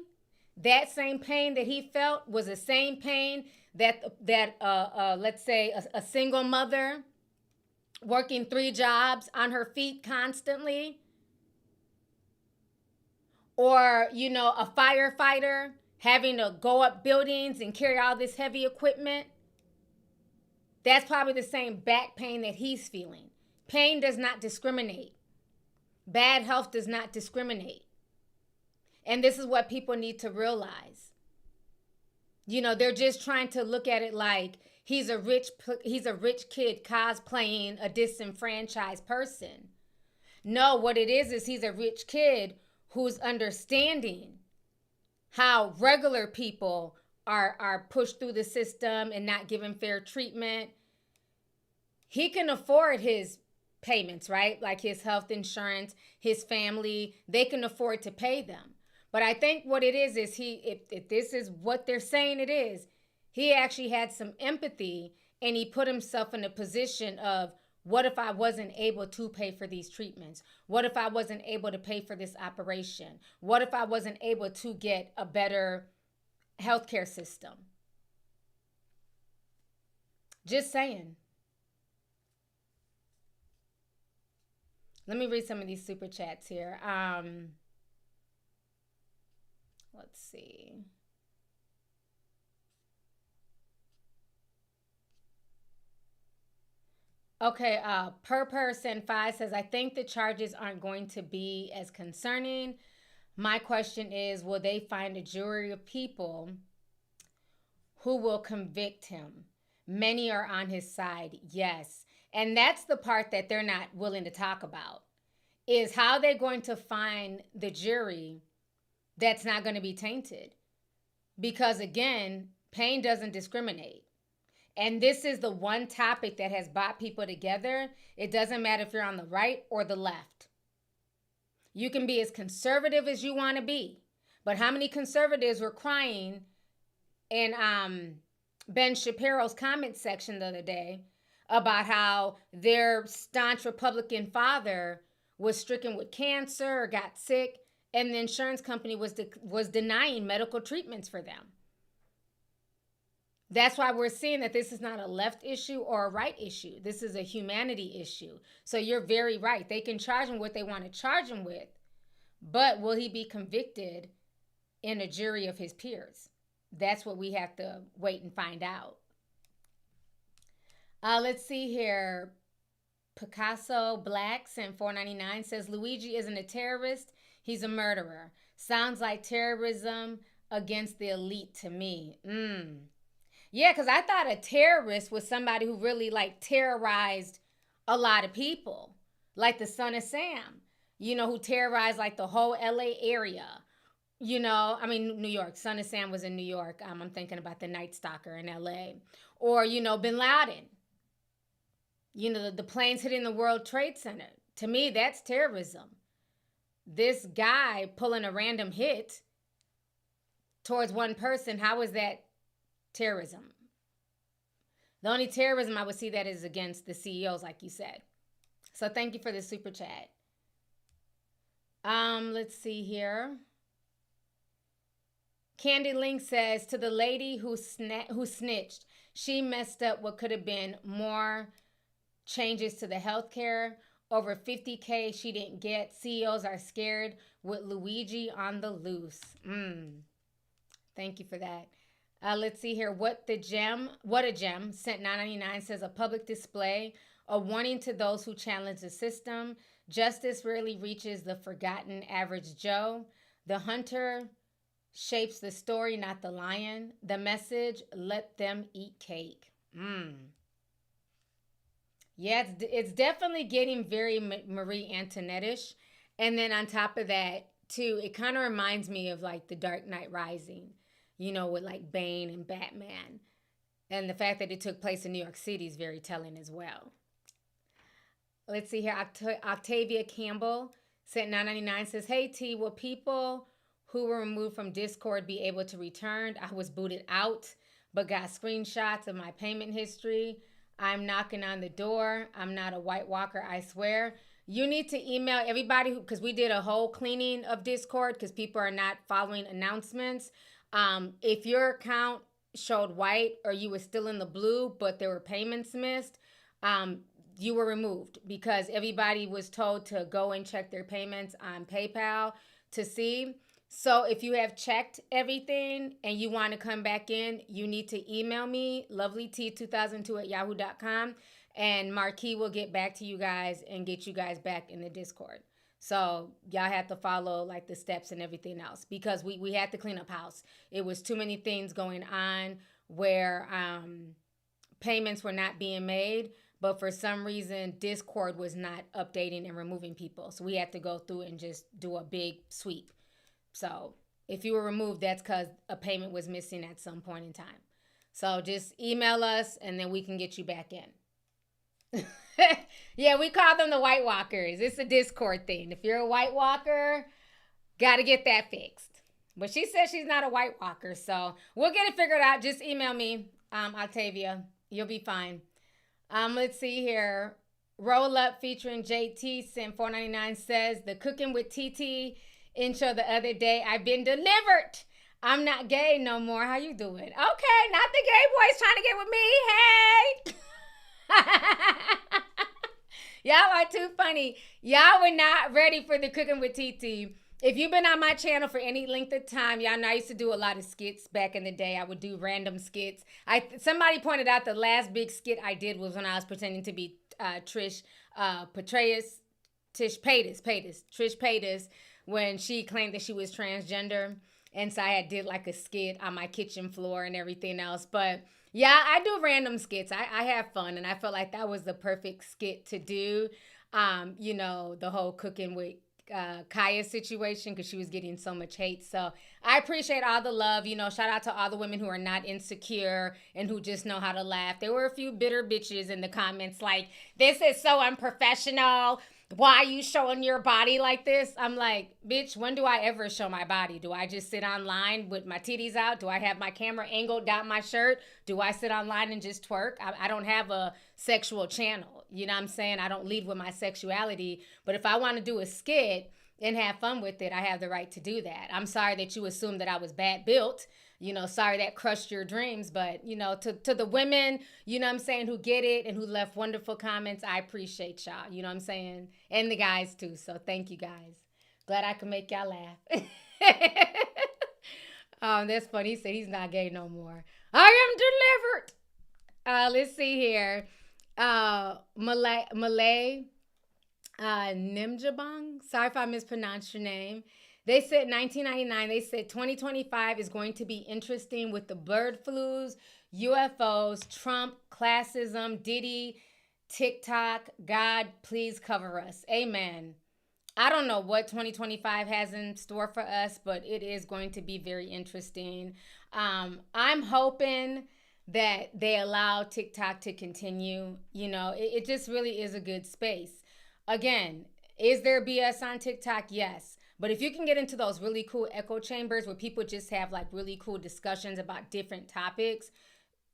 that same pain that he felt was the same pain that let's say a single mother working 3 jobs on her feet constantly, or, you know, a firefighter having to go up buildings and carry all this heavy equipment. That's probably the same back pain that he's feeling. Pain does not discriminate. Bad health does not discriminate. And this is what people need to realize. You know, they're just trying to look at it like he's a rich kid cosplaying a disenfranchised person. No, what it is he's a rich kid who's understanding how regular people are pushed through the system and not given fair treatment. He can afford his payments, right? Like his health insurance, his family, they can afford to pay them. But I think what it is if this is what they're saying it is, he actually had some empathy and he put himself in a position of, what if I wasn't able to pay for these treatments? What if I wasn't able to pay for this operation? What if I wasn't able to get a better healthcare system? Just saying. Let me read some of these super chats here. Let's see. Okay, per person 5 says, I think the charges aren't going to be as concerning. My question is, will they find a jury of people who will convict him? Many are on his side, yes. And that's the part that they're not willing to talk about, is how they're going to find the jury that's not going to be tainted. Because again, pain doesn't discriminate. And this is the one topic that has brought people together. It doesn't matter if you're on the right or the left. You can be as conservative as you want to be. But how many conservatives were crying in Ben Shapiro's comment section the other day about how their staunch Republican father was stricken with cancer or got sick, and the insurance company was denying medical treatments for them? That's why we're seeing that this is not a left issue or a right issue. This is a humanity issue. So you're very right. They can charge him what they want to charge him with, but will he be convicted in a jury of his peers? That's what we have to wait and find out. Let's see here. Picasso Black sent $4.99, says Luigi isn't a terrorist. He's a murderer. Sounds like terrorism against the elite to me. Yeah, because I thought a terrorist was somebody who really like terrorized a lot of people. Like the Son of Sam, you know, who terrorized like the whole LA area. You know, I mean, New York. Son of Sam was in New York. I'm thinking about the Night Stalker in LA. Or, you know, Bin Laden. the planes hitting the World Trade Center. To me, that's terrorism. This guy pulling a random hit towards one person, how is that terrorism? The only terrorism I would see that is against the CEOs, like you said. So thank you for the super chat. Let's see here. Candy Link says, to the lady who snitched, she messed up what could have been more changes to the healthcare. Over $50K she didn't get. CEOs are scared with Luigi on the loose. Thank you for that. Let's see here. What a Gem sent $9.99 says, a public display, a warning to those who challenge the system. Justice rarely reaches the forgotten average Joe. The hunter shapes the story, not the lion. The message, let them eat cake. Yeah, it's definitely getting very Marie Antoinette-ish. And then on top of that, too, it kind of reminds me of like The Dark Knight Rising, with like Bane and Batman. And the fact that it took place in New York City is very telling as well. Let's see here. Octavia Campbell sent $9.99 says, hey, T, will people who were removed from Discord be able to return? I was booted out, but got screenshots of my payment history. I'm knocking on the door. I'm not a White Walker, I swear. You need to email everybody because we did a whole cleaning of Discord because people are not following announcements. If your account showed white or you were still in the blue, but there were payments missed, you were removed because everybody was told to go and check their payments on PayPal to see. So if you have checked everything and you want to come back in, you need to email me, lovelyt2002@yahoo.com, and Marquis will get back to you guys and get you guys back in the Discord. So y'all have to follow like the steps and everything else because we had to clean up house. It was too many things going on where payments were not being made, but for some reason Discord was not updating and removing people. So we had to go through and just do a big sweep. So if you were removed, that's because a payment was missing at some point in time. So just email us and then we can get you back in. Yeah, we call them the White Walkers. It's a Discord thing. If you're a White Walker, got to get that fixed. But she says she's not a White Walker, so we'll get it figured out. Just email me, Octavia. You'll be fine. Let's see here. Roll Up featuring JT sent $4.99 says, the Cooking with TT intro the other day, I've been delivered. I'm not gay no more. How you doing? Okay, not the gay boys trying to get with me. Hey. Y'all are too funny. Y'all were not ready for the Cooking with TT. If you've been on my channel for any length of time, y'all know I used to do a lot of skits back in the day. I would do random skits. Somebody pointed out the last big skit I did was when I was pretending to be Trish Paytas, when she claimed that she was transgender. And so I did like a skit on my kitchen floor and everything else. But yeah, I do random skits. I have fun. And I felt like that was the perfect skit to do. The whole Cooking with Kaya situation because she was getting so much hate. So I appreciate all the love. Shout out to all the women who are not insecure and who just know how to laugh. There were a few bitter bitches in the comments like, this is so unprofessional. Why are you showing your body like this? I'm like, bitch, when do I ever show my body? Do I just sit online with my titties out? Do I have my camera angled down my shirt? Do I sit online and just twerk? I don't have a sexual channel. You know what I'm saying? I don't lead with my sexuality. But if I want to do a skit and have fun with it, I have the right to do that. I'm sorry that you assumed that I was bad built. Sorry that crushed your dreams. But, to the women, you know what I'm saying, who get it and who left wonderful comments, I appreciate y'all. You know what I'm saying? And the guys, too. So thank you, guys. Glad I could make y'all laugh. That's funny. He said he's not gay no more. I am delivered. Let's see here. Malay Nimjabang. Sorry if I mispronounced your name. They said 1999, they said 2025 is going to be interesting with the bird flus, UFOs, Trump, classism, Diddy, TikTok. God, please cover us. Amen. I don't know what 2025 has in store for us, but it is going to be very interesting. I'm hoping that they allow TikTok to continue. You know, it just really is a good space. Again, is there BS on TikTok? Yes. But if you can get into those really cool echo chambers where people just have like really cool discussions about different topics,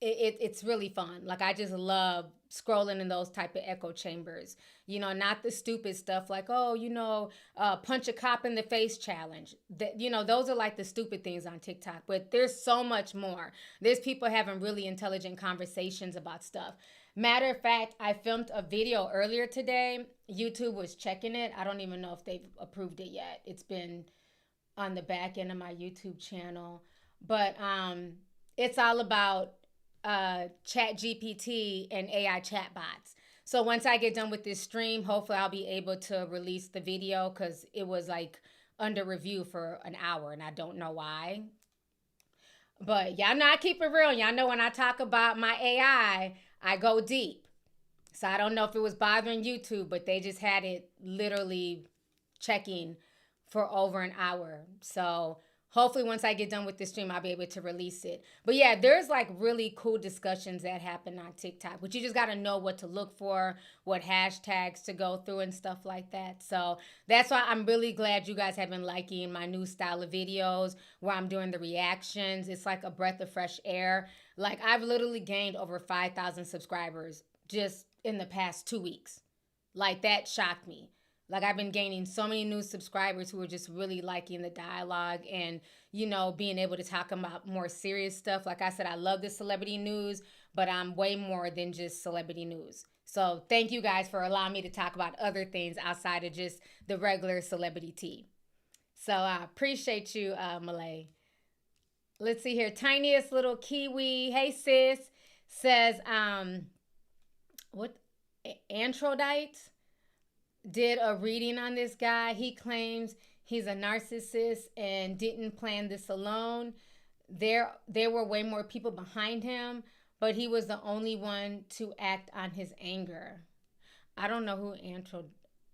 it's really fun. Like, I just love scrolling in those type of echo chambers. You know, not the stupid stuff like, oh, you know, punch a cop in the face challenge. That, you know, those are like the stupid things on TikTok. But there's so much more. There's people having really intelligent conversations about stuff. Matter of fact, I filmed a video earlier today. YouTube was checking it. I don't even know if they've approved it yet. It's been on the back end of my YouTube channel. But it's all about Chat GPT and AI chatbots. So once I get done with this stream, hopefully I'll be able to release the video, because it was like under review for an hour and I don't know why. But y'all know I keep it real. Y'all know when I talk about my AI, I go deep. So I don't know if it was bothering YouTube, but they just had it literally checking for over an hour. So hopefully once I get done with this stream, I'll be able to release it. But yeah, there's like really cool discussions that happen on TikTok, but you just got to know what to look for, what hashtags to go through and stuff like that. So that's why I'm really glad you guys have been liking my new style of videos where I'm doing the reactions. It's like a breath of fresh air. Like, I've literally gained over 5,000 subscribers just in the past 2 weeks. Like, that shocked me. Like, I've been gaining so many new subscribers who are just really liking the dialogue and, you know, being able to talk about more serious stuff. Like I said, I love the celebrity news, but I'm way more than just celebrity news. So thank you guys for allowing me to talk about other things outside of just the regular celebrity tea. So I appreciate you, Malay. Let's see here. Tiniest little kiwi. Hey, sis. Says, what? Androdite did a reading on this guy. He claims he's a narcissist and didn't plan this alone. There were way more people behind him, but he was the only one to act on his anger. I don't know who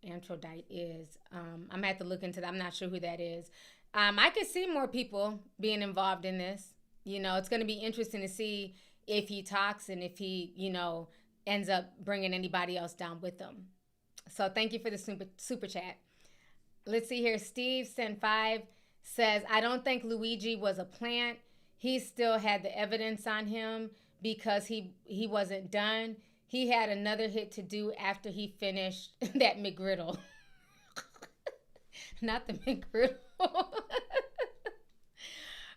Androdite is. I'm gonna have to look into that. I'm not sure who that is. I could see more people being involved in this. You know, it's going to be interesting to see if he talks and if he, you know, ends up bringing anybody else down with him. So thank you for the super chat. Let's see here. Steve sent 5 says, I don't think Luigi was a plant. He still had the evidence on him because he wasn't done. He had another hit to do after he finished that McGriddle. Not the McGriddle.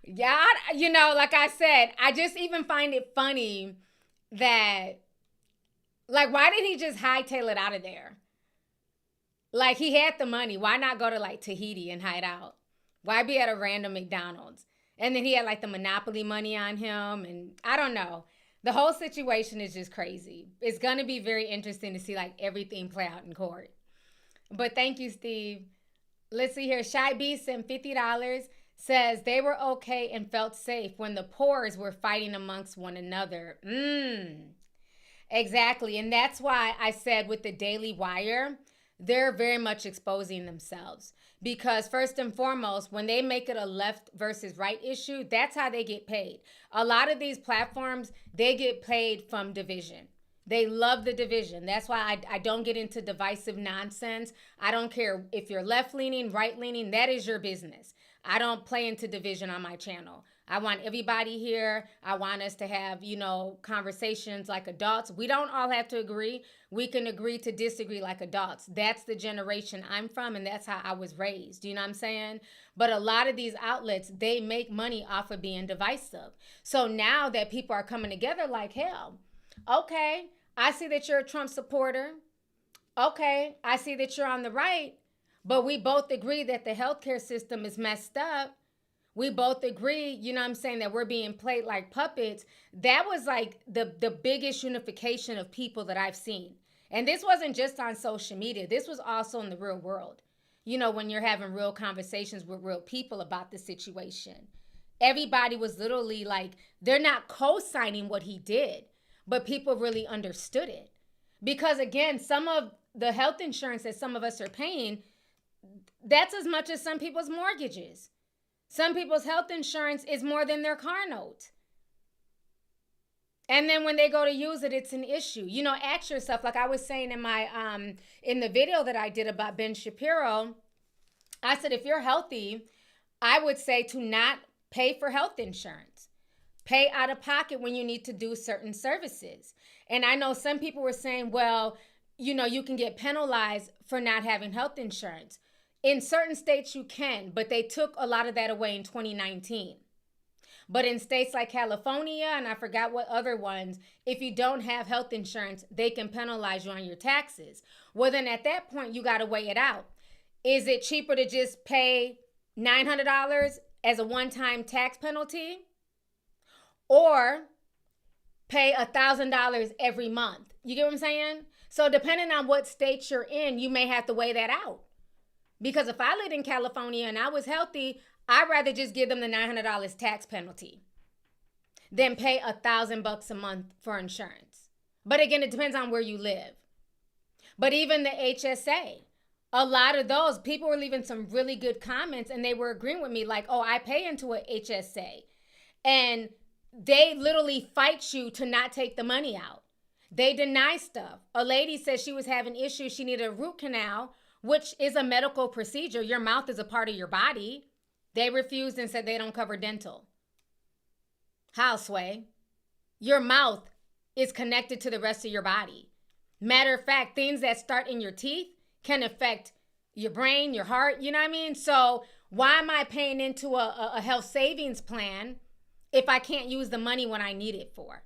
Yeah, you know, like I said, I just even find it funny that, like, why did he just hightail it out of there? Like, he had the money. Why not go to, like, Tahiti and hide out? Why be at a random McDonald's? And then he had, like, the Monopoly money on him. And I don't know. The whole situation is just crazy. It's going to be very interesting to see, like, everything play out in court. But thank you, Steve. Let's see here. Shy B sent $50. Says they were okay and felt safe when the poors were fighting amongst one another. Exactly. And that's why I said with the Daily Wire, they're very much exposing themselves. Because first and foremost, when they make it a left versus right issue, that's how they get paid. A lot of these platforms, they get paid from division. They love the division. That's why I don't get into divisive nonsense. I don't care if you're left-leaning, right-leaning. That is your business. I don't play into division on my channel. I want everybody here. I want us to have, you know, conversations like adults. We don't all have to agree. We can agree to disagree like adults. That's the generation I'm from, and that's how I was raised. You know what I'm saying? But a lot of these outlets, they make money off of being divisive. So now that people are coming together like hell, okay, I see that you're a Trump supporter. Okay, I see that you're on the right. But we both agree that the healthcare system is messed up. We both agree, you know what I'm saying, that we're being played like puppets. That was like the biggest unification of people that I've seen. And this wasn't just on social media. This was also in the real world. You know, when you're having real conversations with real people about the situation. Everybody was literally like, they're not co-signing what he did, but people really understood it. Because again, some of the health insurance that some of us are paying, that's as much as some people's mortgages. Some people's health insurance is more than their car note. And then when they go to use it, it's an issue. You know, ask yourself, like I was saying in my in the video that I did about Ben Shapiro, I said, if you're healthy, I would say to not pay for health insurance. Pay out of pocket when you need to do certain services. And I know some people were saying, well, you know, you can get penalized for not having health insurance. In certain states you can, but they took a lot of that away in 2019. But in states like California, and I forgot what other ones, if you don't have health insurance, they can penalize you on your taxes. Well, then at that point, you got to weigh it out. Is it cheaper to just pay $900 as a one-time tax penalty, or pay $1,000 every month? You get what I'm saying? So depending on what state you're in, you may have to weigh that out. Because if I lived in California and I was healthy, I'd rather just give them the $900 tax penalty than pay $1,000 a month for insurance. But again, it depends on where you live. But even the HSA, a lot of those people were leaving some really good comments, and they were agreeing with me like, oh, I pay into a HSA. And they literally fight you to not take the money out. They deny stuff. A lady said she was having issues. She needed a root canal, which is a medical procedure. Your mouth is a part of your body. They refused and said they don't cover dental. How, Sway? Your mouth is connected to the rest of your body. Matter of fact, things that start in your teeth can affect your brain, your heart, you know what I mean? So why am I paying into a health savings plan if I can't use the money when I need it for?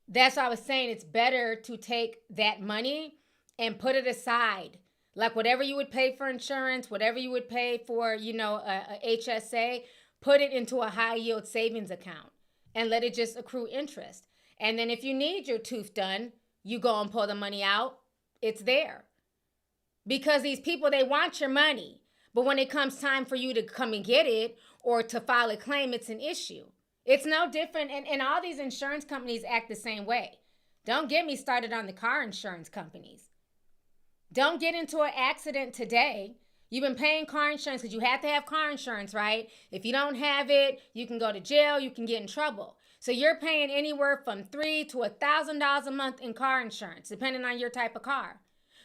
That's why I was saying it's better to take that money and put it aside. Like whatever you would pay for insurance, whatever you would pay for, you know, a HSA, put it into a high yield savings account and let it just accrue interest. And then if you need your tooth done, you go and pull the money out. It's there. Because these people, they want your money. But when it comes time for you to come and get it or to file a claim, it's an issue. It's no different. And all these insurance companies act the same way. Don't get me started on the car insurance companies. Don't get into an accident today. You've been paying car insurance because you have to have car insurance, right? If you don't have it, you can go to jail, you can get in trouble. So you're paying anywhere from $3,000 to $1,000 a month in car insurance, depending on your type of car.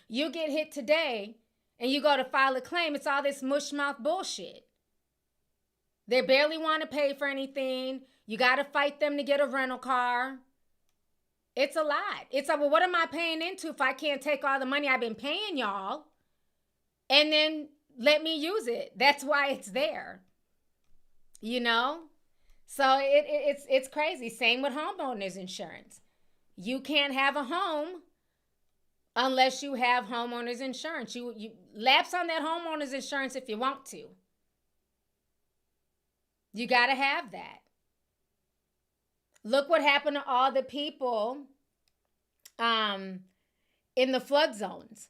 You get hit today and you go to file a claim, it's all this mushmouth bullshit. They barely want to pay for anything. You got to fight them to get a rental car. It's a lot. It's like, well, what am I paying into if I can't take all the money I've been paying y'all and then let me use it? That's why it's there. You know? So it's crazy. Same with homeowners insurance. You can't have a home unless you have homeowners insurance. You lapse on that homeowners insurance if you want to. You got to have that. Look what happened to all the people in the flood zones.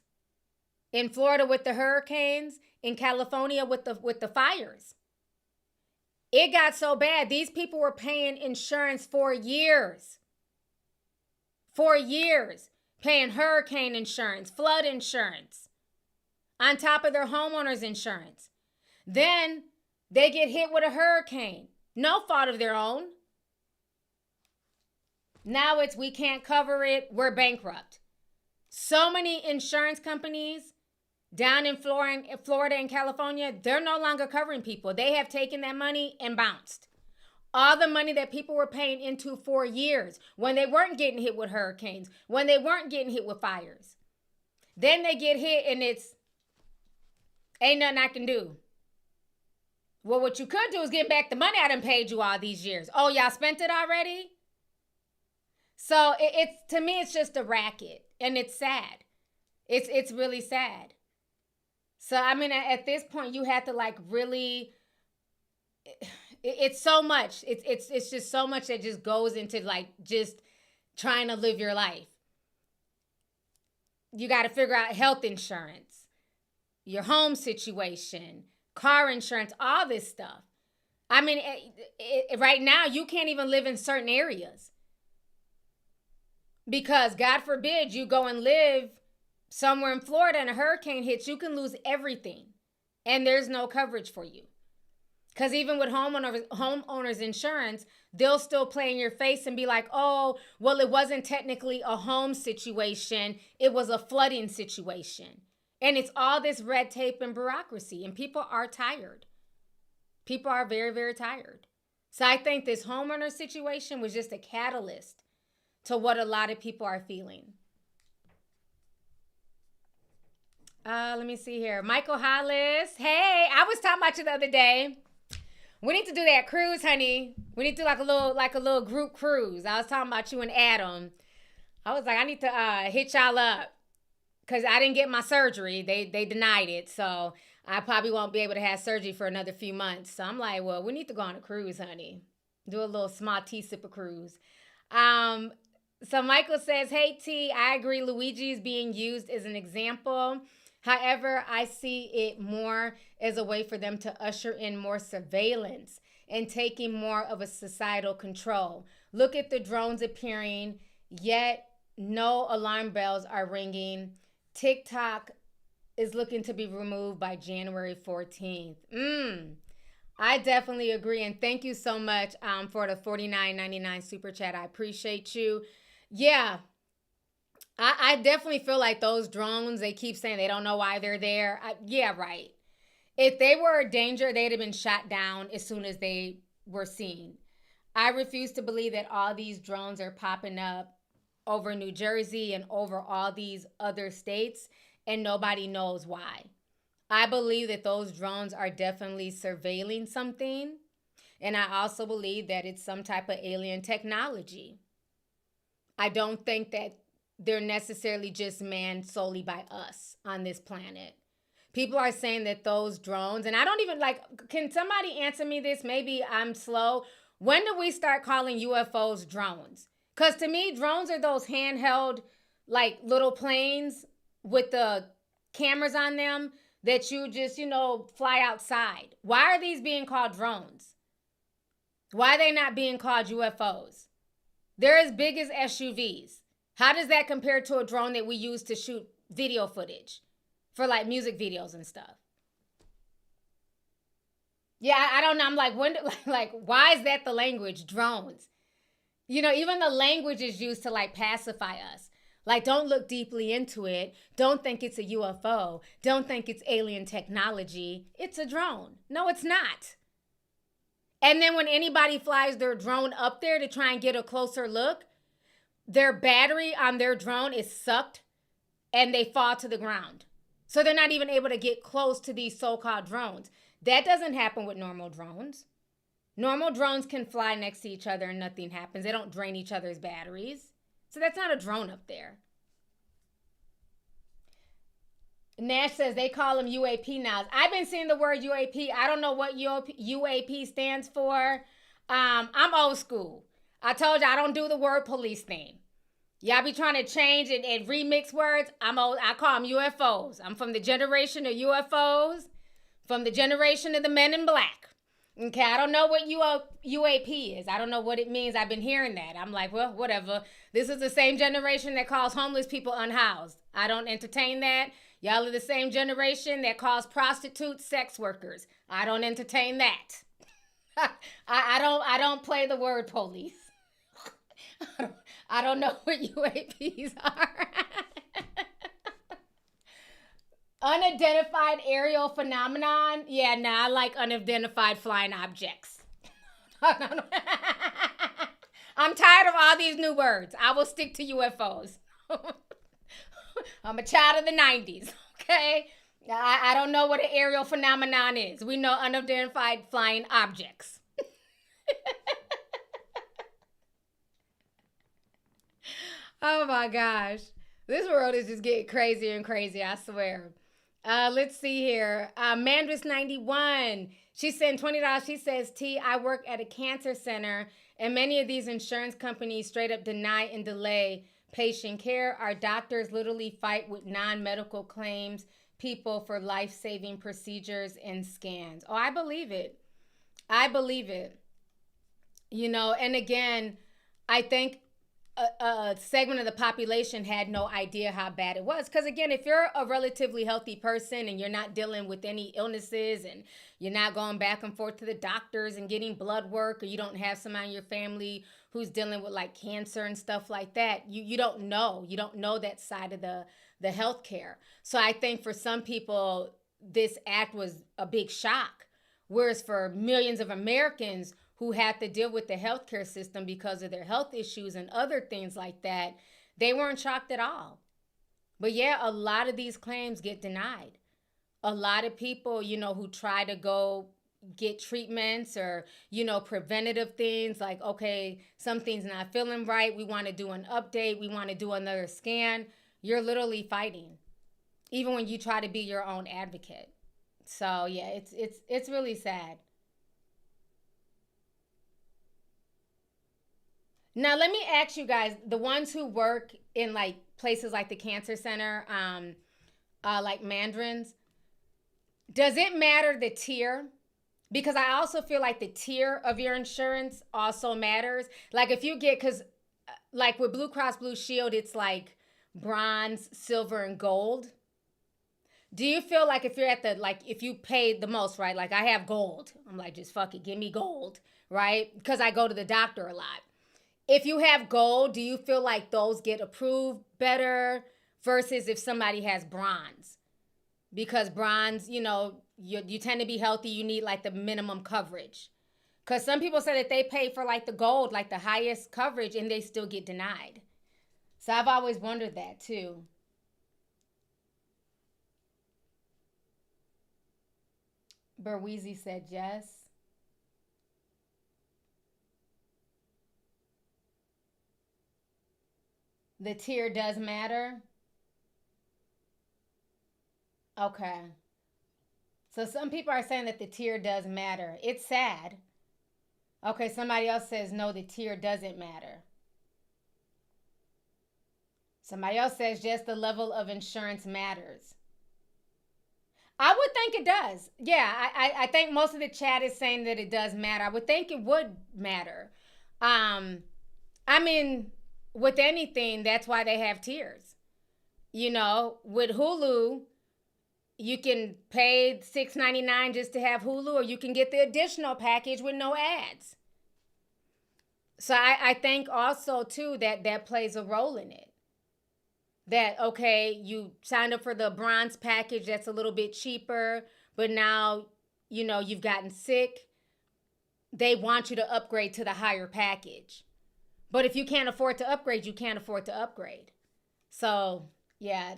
In Florida with the hurricanes, in California with the fires. It got so bad, these people were paying insurance for years. For years. Paying hurricane insurance, flood insurance, on top of their homeowners insurance. Then they get hit with a hurricane. No fault of their own. Now it's we can't cover it, we're bankrupt. So many insurance companies down in Florida and California, they're no longer covering people. They have taken that money and bounced. All the money that people were paying into for years when they weren't getting hit with hurricanes, when they weren't getting hit with fires. Then they get hit and it's, ain't nothing I can do. Well, what you could do is get back the money I done paid you all these years. Oh, y'all spent it already? So it's to me, it's just a racket, and it's sad. It's really sad. So, I mean, at this point, you have to like really, it's so much. It's just so much that just goes into like just trying to live your life. You got to figure out health insurance, your home situation, car insurance, all this stuff. I mean, right now, you can't even live in certain areas. Because God forbid you go and live somewhere in Florida and a hurricane hits, you can lose everything. And there's no coverage for you. Because even with homeowners insurance, they'll still play in your face and be like, oh, well, it wasn't technically a home situation. It was a flooding situation. And it's all this red tape and bureaucracy. And people are tired. People are very, very tired. So I think this homeowner situation was just a catalyst to what a lot of people are feeling. Let me see here. Michael Hollis. Hey, I was talking about you the other day. We need to do that cruise, honey. We need to do like a little group cruise. I was talking about you and Adam. I was like, I need to hit y'all up because I didn't get my surgery. They denied it, so I probably won't be able to have surgery for another few months. So I'm like, well, we need to go on a cruise, honey. Do a little small tea sipper cruise. So Michael says, hey, T, I agree. Luigi is being used as an example. However, I see it more as a way for them to usher in more surveillance and taking more of a societal control. Look at the drones appearing, yet no alarm bells are ringing. TikTok is looking to be removed by January 14th. I definitely agree. And thank you so much for the $49.99 super chat. I appreciate you. Yeah. I definitely feel like those drones, they keep saying they don't know why they're there. Yeah, right. If they were a danger, they'd have been shot down as soon as they were seen. I refuse to believe that all these drones are popping up over New Jersey and over all these other states, and nobody knows why. I believe that those drones are definitely surveilling something, and I also believe that it's some type of alien technology. I don't think that they're necessarily just manned solely by us on this planet. People are saying that those drones, and I don't even can somebody answer me this? Maybe I'm slow. When do we start calling UFOs drones? Because to me, drones are those handheld, little planes with the cameras on them that you just, fly outside. Why are these being called drones? Why are they not being called UFOs? They're as big as SUVs. How does that compare to a drone that we use to shoot video footage for music videos and stuff? Yeah, I don't know. I'm like, why is that the language? Drones. Even the language is used to pacify us. Don't look deeply into it. Don't think it's a UFO. Don't think it's alien technology. It's a drone. No, it's not. And then when anybody flies their drone up there to try and get a closer look, their battery on their drone is sucked and they fall to the ground. So they're not even able to get close to these so-called drones. That doesn't happen with normal drones. Normal drones can fly next to each other and nothing happens. They don't drain each other's batteries. So that's not a drone up there. Nash says they call them UAP now. I've been seeing the word UAP. I don't know what UAP stands for. I'm old school. I told you I don't do the word police thing. Y'all be trying to change and remix words. I'm old. I call them UFOs. I'm from the generation of UFOs, from the generation of the men in black. Okay, I don't know what UAP is. I don't know what it means. I've been hearing that. I'm like, well, whatever. This is the same generation that calls homeless people unhoused. I don't entertain that. Y'all are the same generation that calls prostitutes sex workers. I don't entertain that. I don't play the word police. I don't know what UAPs are. Unidentified aerial phenomenon. Yeah, I like unidentified flying objects. I'm tired of all these new words. I will stick to UFOs. I'm a child of the 90s, okay? I don't know what an aerial phenomenon is. We know unidentified flying objects. Oh my gosh. This world is just getting crazier and crazier, I swear. Let's see here. Mandris91. She sent $20. She says, T, I work at a cancer center, and many of these insurance companies straight up deny and delay patient care. Our doctors literally fight with non-medical claims people for life-saving procedures and scans. Oh, I believe it. I believe it. And again, I think a segment of the population had no idea how bad it was. Because again, if you're a relatively healthy person and you're not dealing with any illnesses and you're not going back and forth to the doctors and getting blood work, or you don't have somebody in your family who's dealing with like cancer and stuff like that, you don't know. You don't know that side of the healthcare. So I think for some people, this act was a big shock. Whereas for millions of Americans who had to deal with the healthcare system because of their health issues and other things like that, they weren't shocked at all. But yeah, a lot of these claims get denied. A lot of people, who try to go get treatments or, preventative things like, okay, something's not feeling right. We want to do an update. We want to do another scan. You're literally fighting, even when you try to be your own advocate. So yeah, it's really sad. Now, let me ask you guys, the ones who work in like places like the cancer center, like Mandarins, does it matter the tier? Because I also feel like the tier of your insurance also matters. Like if you get, because like with Blue Cross Blue Shield, it's like bronze, silver, and gold. Do you feel like if you're at the, like if you pay the most, right? Like I have gold. I'm like, just fuck it, give me gold, right? Because I go to the doctor a lot. If you have gold, do you feel like those get approved better versus if somebody has bronze? Because bronze, you tend to be healthy. You need like the minimum coverage. Because some people say that they pay for like the gold, like the highest coverage, and they still get denied. So I've always wondered that too. Berweezy said yes. The tier does matter. Okay. So some people are saying that the tier does matter. It's sad. Okay, somebody else says no, the tier doesn't matter. Somebody else says just the level of insurance matters. I would think it does. Yeah, I think most of the chat is saying that it does matter. I would think it would matter. I mean, with anything, that's why they have tiers. With Hulu, you can pay $6.99 just to have Hulu, or you can get the additional package with no ads. So I think also, too, that plays a role in it. That, okay, you signed up for the bronze package that's a little bit cheaper, but now, you've gotten sick. They want you to upgrade to the higher package. But if you can't afford to upgrade, you can't afford to upgrade. So, yeah.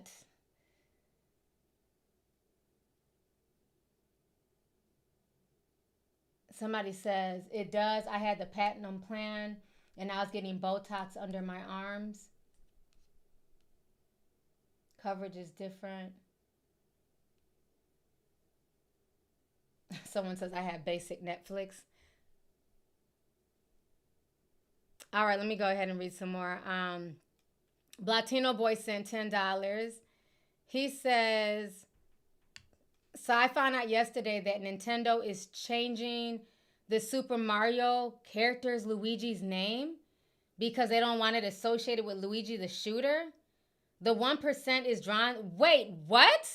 Somebody says, it does. I had the platinum plan, and I was getting Botox under my arms. Coverage is different. Someone says I have basic Netflix. All right, let me go ahead and read some more. Blatino Boy sent $10. He says, so I found out yesterday that Nintendo is changing the Super Mario character's Luigi's name because they don't want it associated with Luigi the shooter. The 1% is drawn. Wait, what?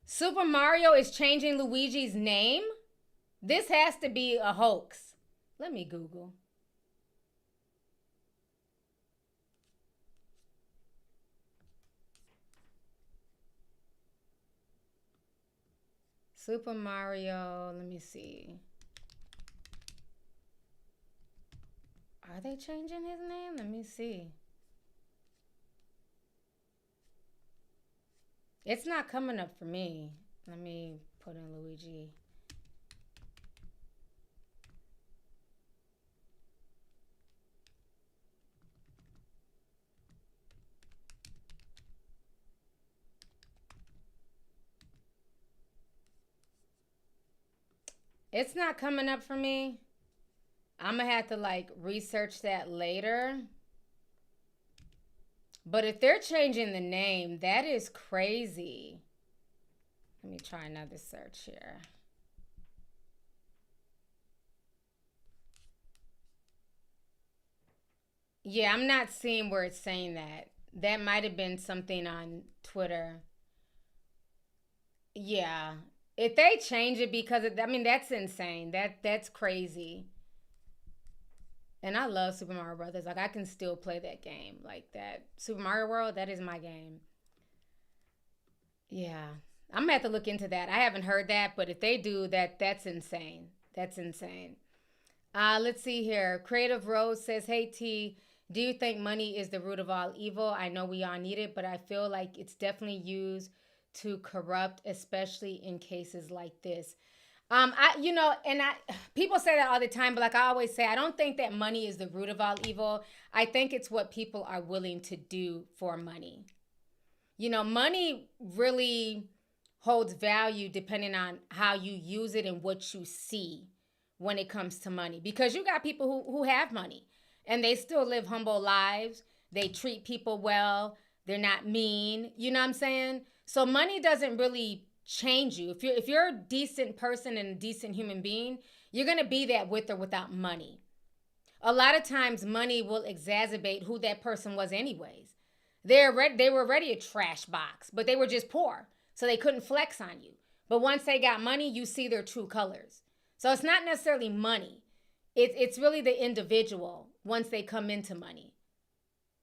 Super Mario is changing Luigi's name? This has to be a hoax. Let me Google. Super Mario, let me see. Are they changing his name? Let me see. It's not coming up for me. Let me put in Luigi. It's not coming up for me. I'm going to have to like research that later. But if they're changing the name, that is crazy. Let me try another search here. Yeah, I'm not seeing where it's saying that. That might have been something on Twitter. Yeah. If they change it because I mean, that's insane. That's crazy. And I love Super Mario Brothers. Like, I can still play that game like that. Super Mario World, that is my game. Yeah. I'm gonna have to look into that. I haven't heard that, but if they do that, that's insane. That's insane. Let's see here. Creative Rose says, "Hey T, do you think money is the root of all evil? I know we all need it, but I feel like it's definitely used to corrupt, especially in cases like this." People say that all the time, but like I always say, I don't think that money is the root of all evil. I think it's what people are willing to do for money. Money really holds value depending on how you use it and what you see when it comes to money. Because you got people who have money and they still live humble lives. They treat people well. They're not mean. You know what I'm saying? So money doesn't really change you. If you're a decent person and a decent human being, you're going to be that with or without money. A lot of times money will exacerbate who that person was anyways. They were already a trash box, but they were just poor. So they couldn't flex on you. But once they got money, you see their true colors. So it's not necessarily money. It's really the individual once they come into money.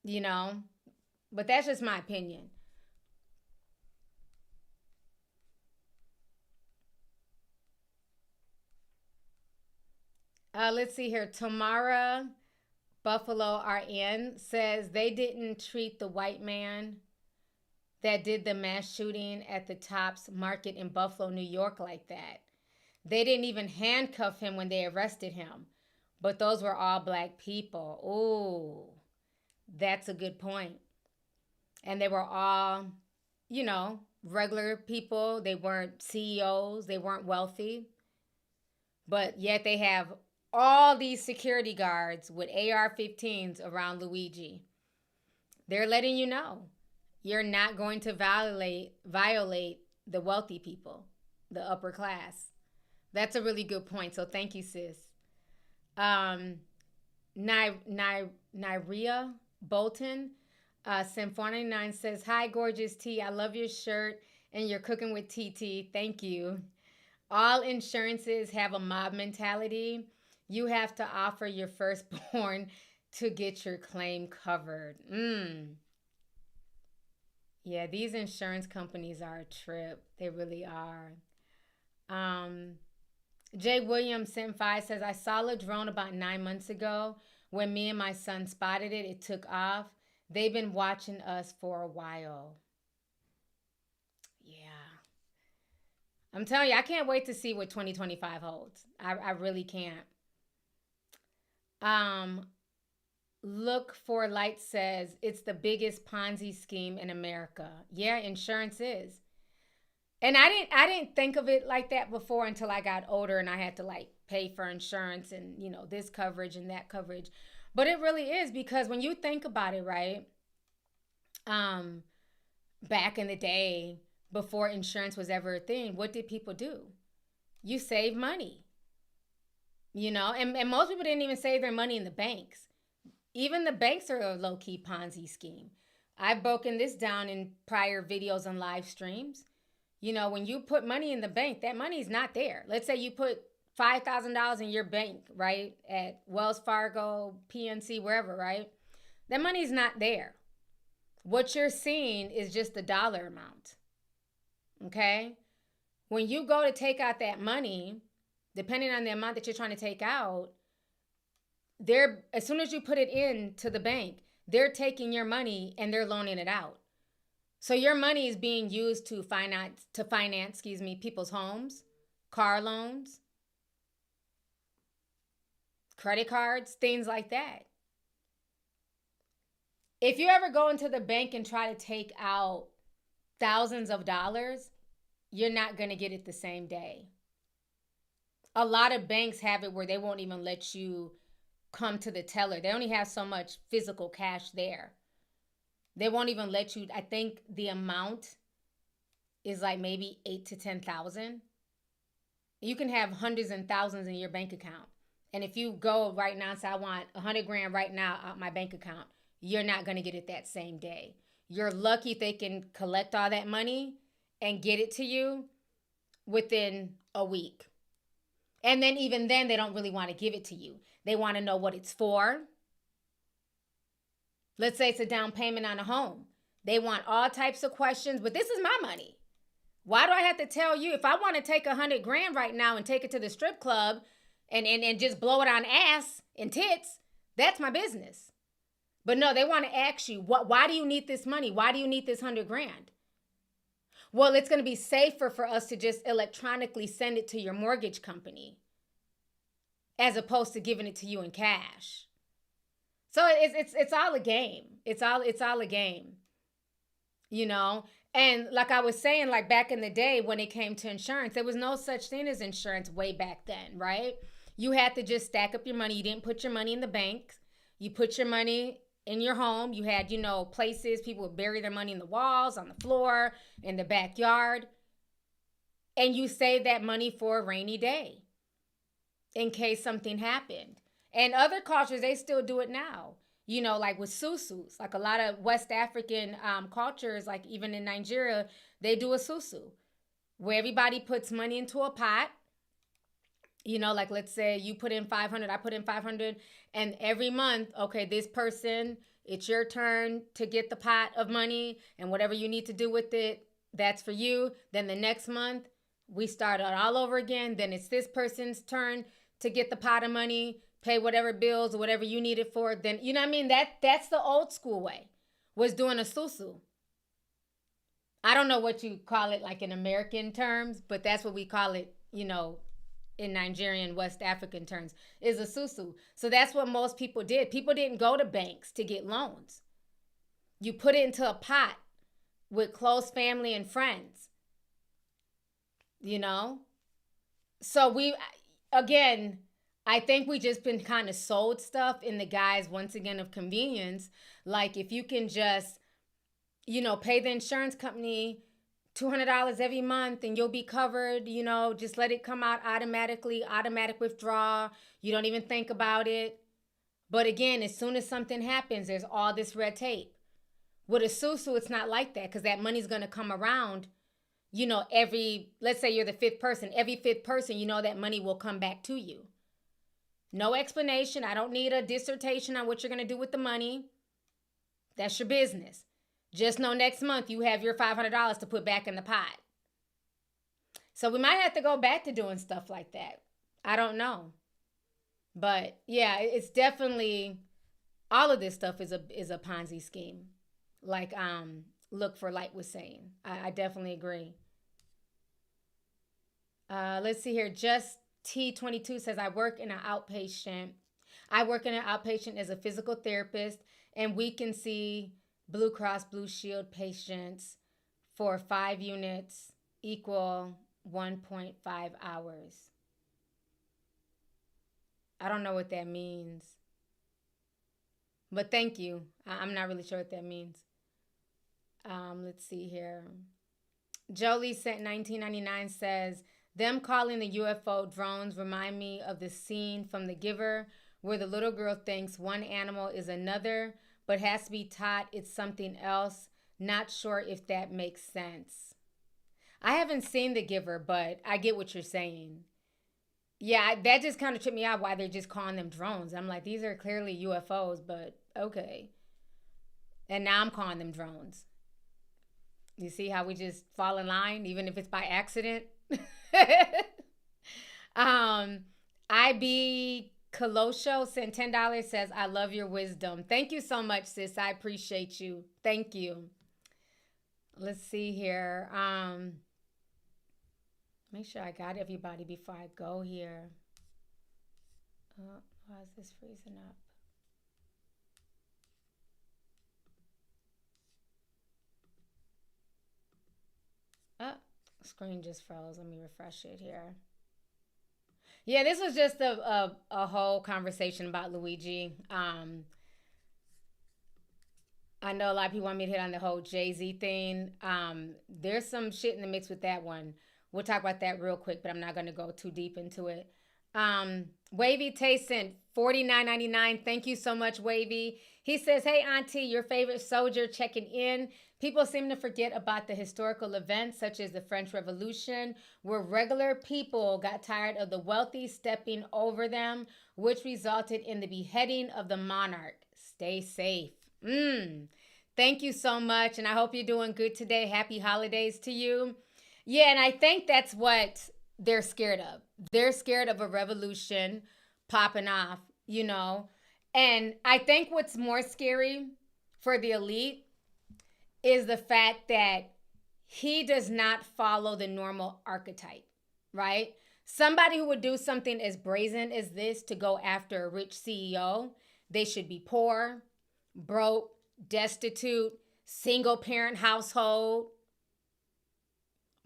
But that's just my opinion. Let's see here. Tamara Buffalo RN says they didn't treat the white man that did the mass shooting at the Tops Market in Buffalo, New York like that. They didn't even handcuff him when they arrested him. But those were all black people. Ooh, that's a good point. And they were all, regular people. They weren't CEOs. They weren't wealthy. But yet they have all these security guards with AR-15s around Luigi. They're letting you know you're not going to violate the wealthy people, the upper class. That's a really good point. So thank you, sis. Nyria Bolton, Symphony9 says, "Hi, gorgeous T. I love your shirt and you're cooking with TT. Thank you. All insurances have a mob mentality. You have to offer your firstborn to get your claim covered." Yeah, these insurance companies are a trip. They really are. Jay Williams Senpai says, "I saw a drone about 9 months ago. When me and my son spotted it, it took off. They've been watching us for a while." Yeah. I'm telling you, I can't wait to see what 2025 holds. I really can't. Look for Light says, "It's the biggest Ponzi scheme in America." Yeah, insurance is. And I didn't think of it like that before until I got older and I had to pay for insurance and, this coverage and that coverage. But it really is, because when you think about it, right? Back in the day, before insurance was ever a thing, what did people do? You save money. And most people didn't even save their money in the banks. Even the banks are a low-key Ponzi scheme. I've broken this down in prior videos and live streams. When you put money in the bank, that money is not there. Let's say you put $5,000 in your bank, right? At Wells Fargo, PNC, wherever, right? That money's not there. What you're seeing is just the dollar amount. Okay? When you go to take out that money, depending on the amount that you're trying to take out, as soon as you put it into the bank, they're taking your money and they're loaning it out. So your money is being used to finance, people's homes, car loans, credit cards, things like that. If you ever go into the bank and try to take out thousands of dollars, you're not going to get it the same day. A lot of banks have it where they won't even let you come to the teller. They only have so much physical cash there. They won't even let you. I think the amount is maybe 8,000 to 10,000. You can have hundreds and thousands in your bank account. And if you go right now and say, I want 100 grand right now out my bank account, you're not going to get it that same day. You're lucky if they can collect all that money and get it to you within a week. And then even then, they don't really want to give it to you. They want to know what it's for. Let's say it's a down payment on a home. They want all types of questions, but this is my money. Why do I have to tell you? If I want to take 100 grand right now and take it to the strip club and just blow it on ass and tits, that's my business. But no, they want to ask you, why do you need this money? Why do you need this 100 grand? Well, it's going to be safer for us to just electronically send it to your mortgage company as opposed to giving it to you in cash. So it's all a game. It's all a game, you know? And like I was saying, like back in the day when it came to insurance, there was no such thing as insurance way back then, right? You had to just stack up your money. You didn't put your money in the bank. You put your money in your home. You had, places people would bury their money in the walls, on the floor, in the backyard. And you save that money for a rainy day in case something happened. And other cultures, they still do it now. Like with susus, like a lot of West African cultures, like even in Nigeria, they do a susu where everybody puts money into a pot. Like let's say you put in 500, I put in 500, and every month, okay, this person, it's your turn to get the pot of money, and whatever you need to do with it, that's for you. Then the next month, we start it all over again. Then it's this person's turn to get the pot of money, pay whatever bills or whatever you need it for. Then, you know what I mean? That's the old school way, was doing a susu. I don't know what you call it like in American terms, but that's what we call it, in Nigerian, West African terms, is a susu. So that's what most people did. People didn't go to banks to get loans. You put it into a pot with close family and friends, So I think we just been kind of sold stuff in the guise, once again, of convenience. Like if you can just, pay the insurance company $200 every month and you'll be covered, just let it come out automatically, automatic withdrawal. You don't even think about it. But again, as soon as something happens, there's all this red tape. With a susu, it's not like that because that money's going to come around, let's say you're the fifth person. Every fifth person, that money will come back to you. No explanation. I don't need a dissertation on what you're going to do with the money. That's your business. Just know next month you have your $500 to put back in the pot. So we might have to go back to doing stuff like that. I don't know. But yeah, it's definitely, all of this stuff is a Ponzi scheme. Like Look for Light was saying. I definitely agree. Let's see here. Just T22 says, I work in an outpatient as a physical therapist, and we can see Blue Cross Blue Shield patients for 5 units equal 1.5 hours. I don't know what that means. But thank you. I'm not really sure what that means. Let's see here. Jolie sent 1999 says, them calling the UFO drones remind me of the scene from The Giver where the little girl thinks one animal is another, but has to be taught it's something else. Not sure if that makes sense. I haven't seen The Giver, but I get what you're saying. Yeah, that just kind of tripped me out why they're just calling them drones. I'm like, these are clearly UFOs, but okay. And now I'm calling them drones. You see how we just fall in line, even if it's by accident? IB Colosio sent $10, says, I love your wisdom. Thank you so much, sis. I appreciate you. Thank you. Let's see here. Make sure I got everybody before I go here. Why is this freezing up? Screen just froze. Let me refresh it here. Yeah, this was just a whole conversation about Luigi. I know a lot of people want me to hit on the whole Jay-Z thing. There's some shit in the mix with that one. We'll talk about that real quick, but I'm not going to go too deep into it. Wavy Tayson, $49.99. Thank you so much, Wavy. He says, hey, Auntie, your favorite soldier checking in. People seem to forget about the historical events such as the French Revolution, where regular people got tired of the wealthy stepping over them, which resulted in the beheading of the monarch. Stay safe. Thank you so much, and I hope you're doing good today. Happy holidays to you. Yeah, and I think that's what they're scared of. They're scared of a revolution popping off, you know. And I think what's more scary for the elite is the fact that he does not follow the normal archetype, right? Somebody who would do something as brazen as this to go after a rich CEO, they should be poor, broke, destitute, single parent household,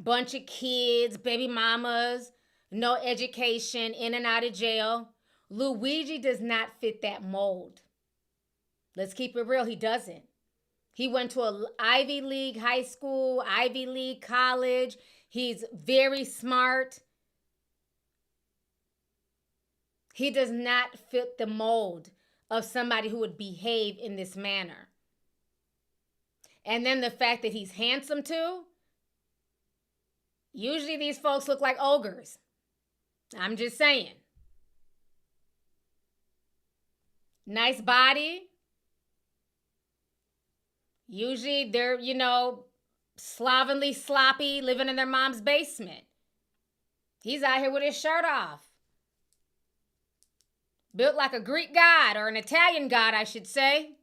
bunch of kids, baby mamas, no education, in and out of jail. Luigi does not fit that mold. Let's keep it real. He doesn't. He went to an Ivy League high school, Ivy League college. He's very smart. He does not fit the mold of somebody who would behave in this manner. And then the fact that he's handsome too. Usually these folks look like ogres. I'm just saying. Nice body. Usually they're, slovenly, sloppy, living in their mom's basement. He's out here with his shirt off. Built like a Greek god, or an Italian god, I should say.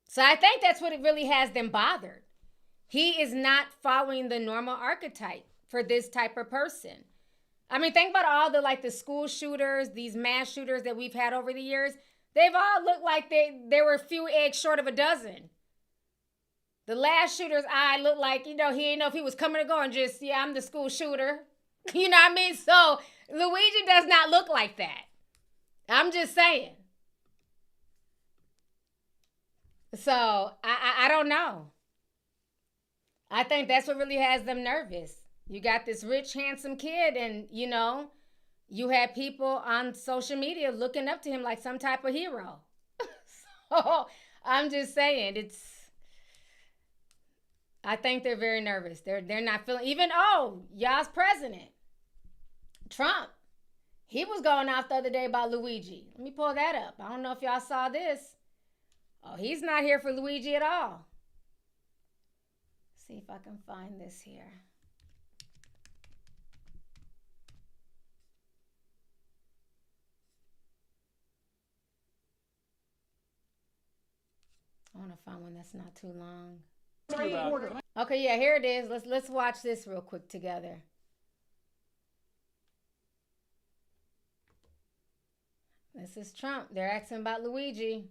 So I think that's what it really has them bothered. He is not following the normal archetype for this type of person. I mean, think about all the school shooters, these mass shooters that we've had over the years. They've all looked like they were a few eggs short of a dozen. The last shooter's eye looked like, he didn't know if he was coming or going, just, yeah, I'm the school shooter. You know what I mean? So Luigi does not look like that. I'm just saying. So I don't know. I think that's what really has them nervous. You got this rich, handsome kid, and, you have people on social media looking up to him like some type of hero. So I'm just saying, I think they're very nervous. They're not feeling, even, y'all's president, Trump. He was going off the other day about Luigi. Let me pull that up. I don't know if y'all saw this. Oh, he's not here for Luigi at all. See if I can find this here. I want to find one that's not too long. Okay, yeah, here it is. Let's watch this real quick together. This is Trump. They're asking about Luigi.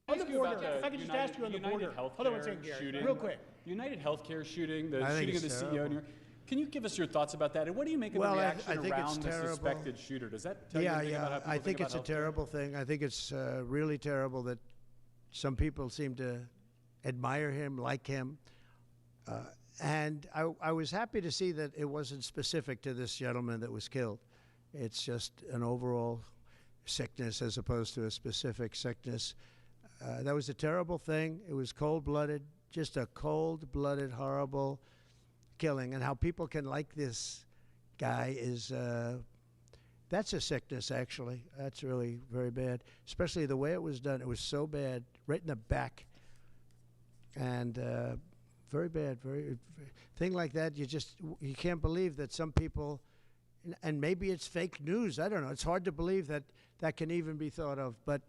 On the border, if I could just ask you on the border. Hold on one second, Gary. Real quick. United Healthcare shooting, the shooting of the CEO. In New York. Can you give us your thoughts about that? And what do you make of the reaction around the suspected shooter? Does that tell you anything about how people I think it's a healthcare? terrible thing. I think it's really terrible that some people seem to admire him, like him. And I was happy to see that it wasn't specific to this gentleman that was killed. It's just an overall sickness as opposed to a specific sickness. That was a terrible thing. It was cold-blooded, just a cold-blooded, horrible killing. And how people can like this guy is, that's a sickness, actually. That's really very bad, especially the way it was done. It was so bad, right in the back. And very bad, thing like that, you can't believe that some people, and maybe it's fake news, I don't know. It's hard to believe that that can even be thought of, but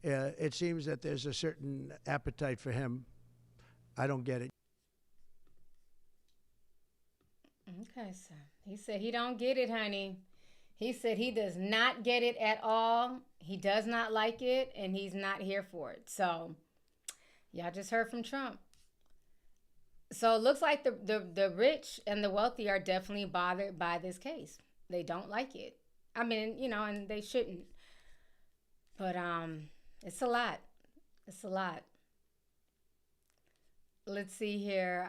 it seems that there's a certain appetite for him. I don't get it. Okay, so he said he don't get it, honey. He said he does not get it at all. He does not like it, and he's not here for it. So y'all just heard from Trump. So it looks like the rich and the wealthy are definitely bothered by this case. They don't like it. I mean, and they shouldn't. But it's a lot. It's a lot. Let's see here.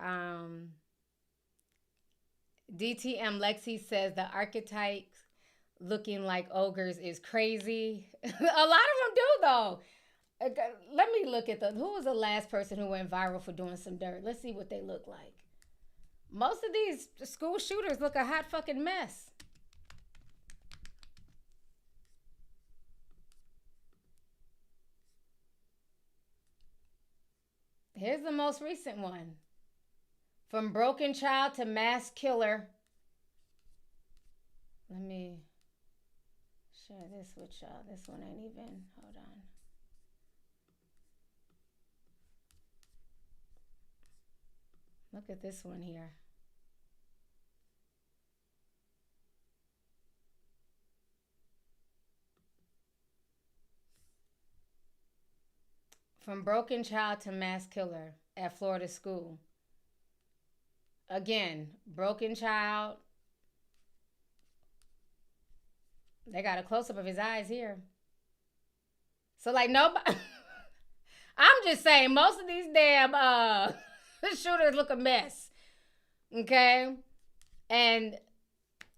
DTM Lexi says the archetypes looking like ogres is crazy. A lot of them do, though. Let me look at who was the last person who went viral for doing some dirt? Let's see what they look like. Most of these school shooters look a hot fucking mess. Here's the most recent one. From broken child to mass killer. Let me share this with y'all. This one ain't even, hold on. Look at this one here. From broken child to mass killer at Florida school. Again, broken child. They got a close-up of his eyes here. So, like, nobody... I'm just saying, most of these damn shooters look a mess. Okay? And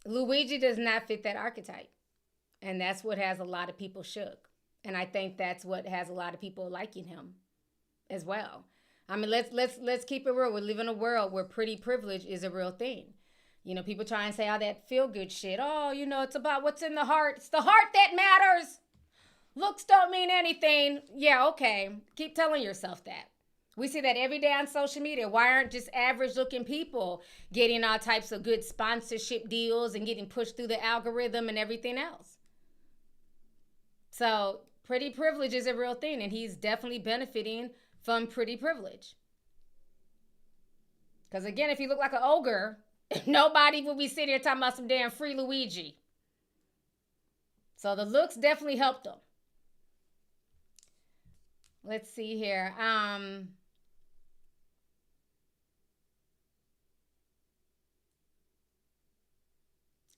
Luigi does not fit that archetype. And that's what has a lot of people shook. And I think that's what has a lot of people liking him as well. I mean, let's keep it real. We live in a world where pretty privilege is a real thing. You know, people try and say all that feel-good shit. Oh, you know, it's about what's in the heart. It's the heart that matters. Looks don't mean anything. Yeah, okay. Keep telling yourself that. We see that every day on social media. Why aren't just average-looking people getting all types of good sponsorship deals and getting pushed through the algorithm and everything else? So pretty privilege is a real thing, and he's definitely benefiting from pretty privilege. Because, again, if you look like an ogre, nobody will be sitting here talking about some damn free Luigi. So the looks definitely helped them. Let's see here.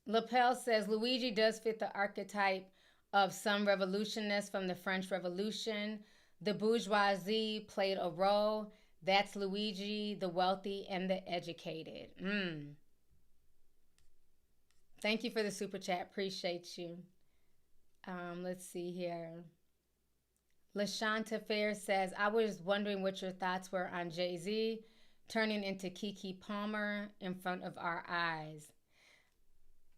Lapel says, Luigi does fit the archetype of some revolutionists from the French Revolution. The bourgeoisie played a role. That's Luigi, the wealthy and the educated. Thank you for the super chat. Appreciate you. Let's see here. LaShanta Fair says, I was wondering what your thoughts were on Jay-Z turning into Keke Palmer in front of our eyes.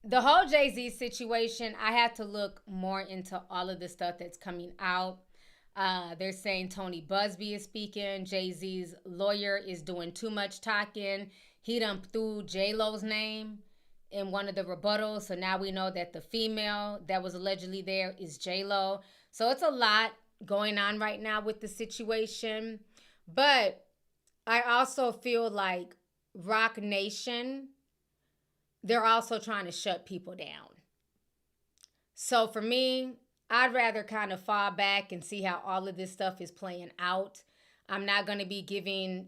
The whole Jay-Z situation, I had to look more into all of the stuff that's coming out. They're saying Tony Busby is speaking. Jay-Z's lawyer is doing too much talking. He done threw J-Lo's name in one of the rebuttals. So now we know that the female that was allegedly there is J-Lo. So it's a lot going on right now with the situation. But I also feel like Rock Nation, they're also trying to shut people down. So for me, I'd rather kind of fall back and see how all of this stuff is playing out. I'm not going to be giving,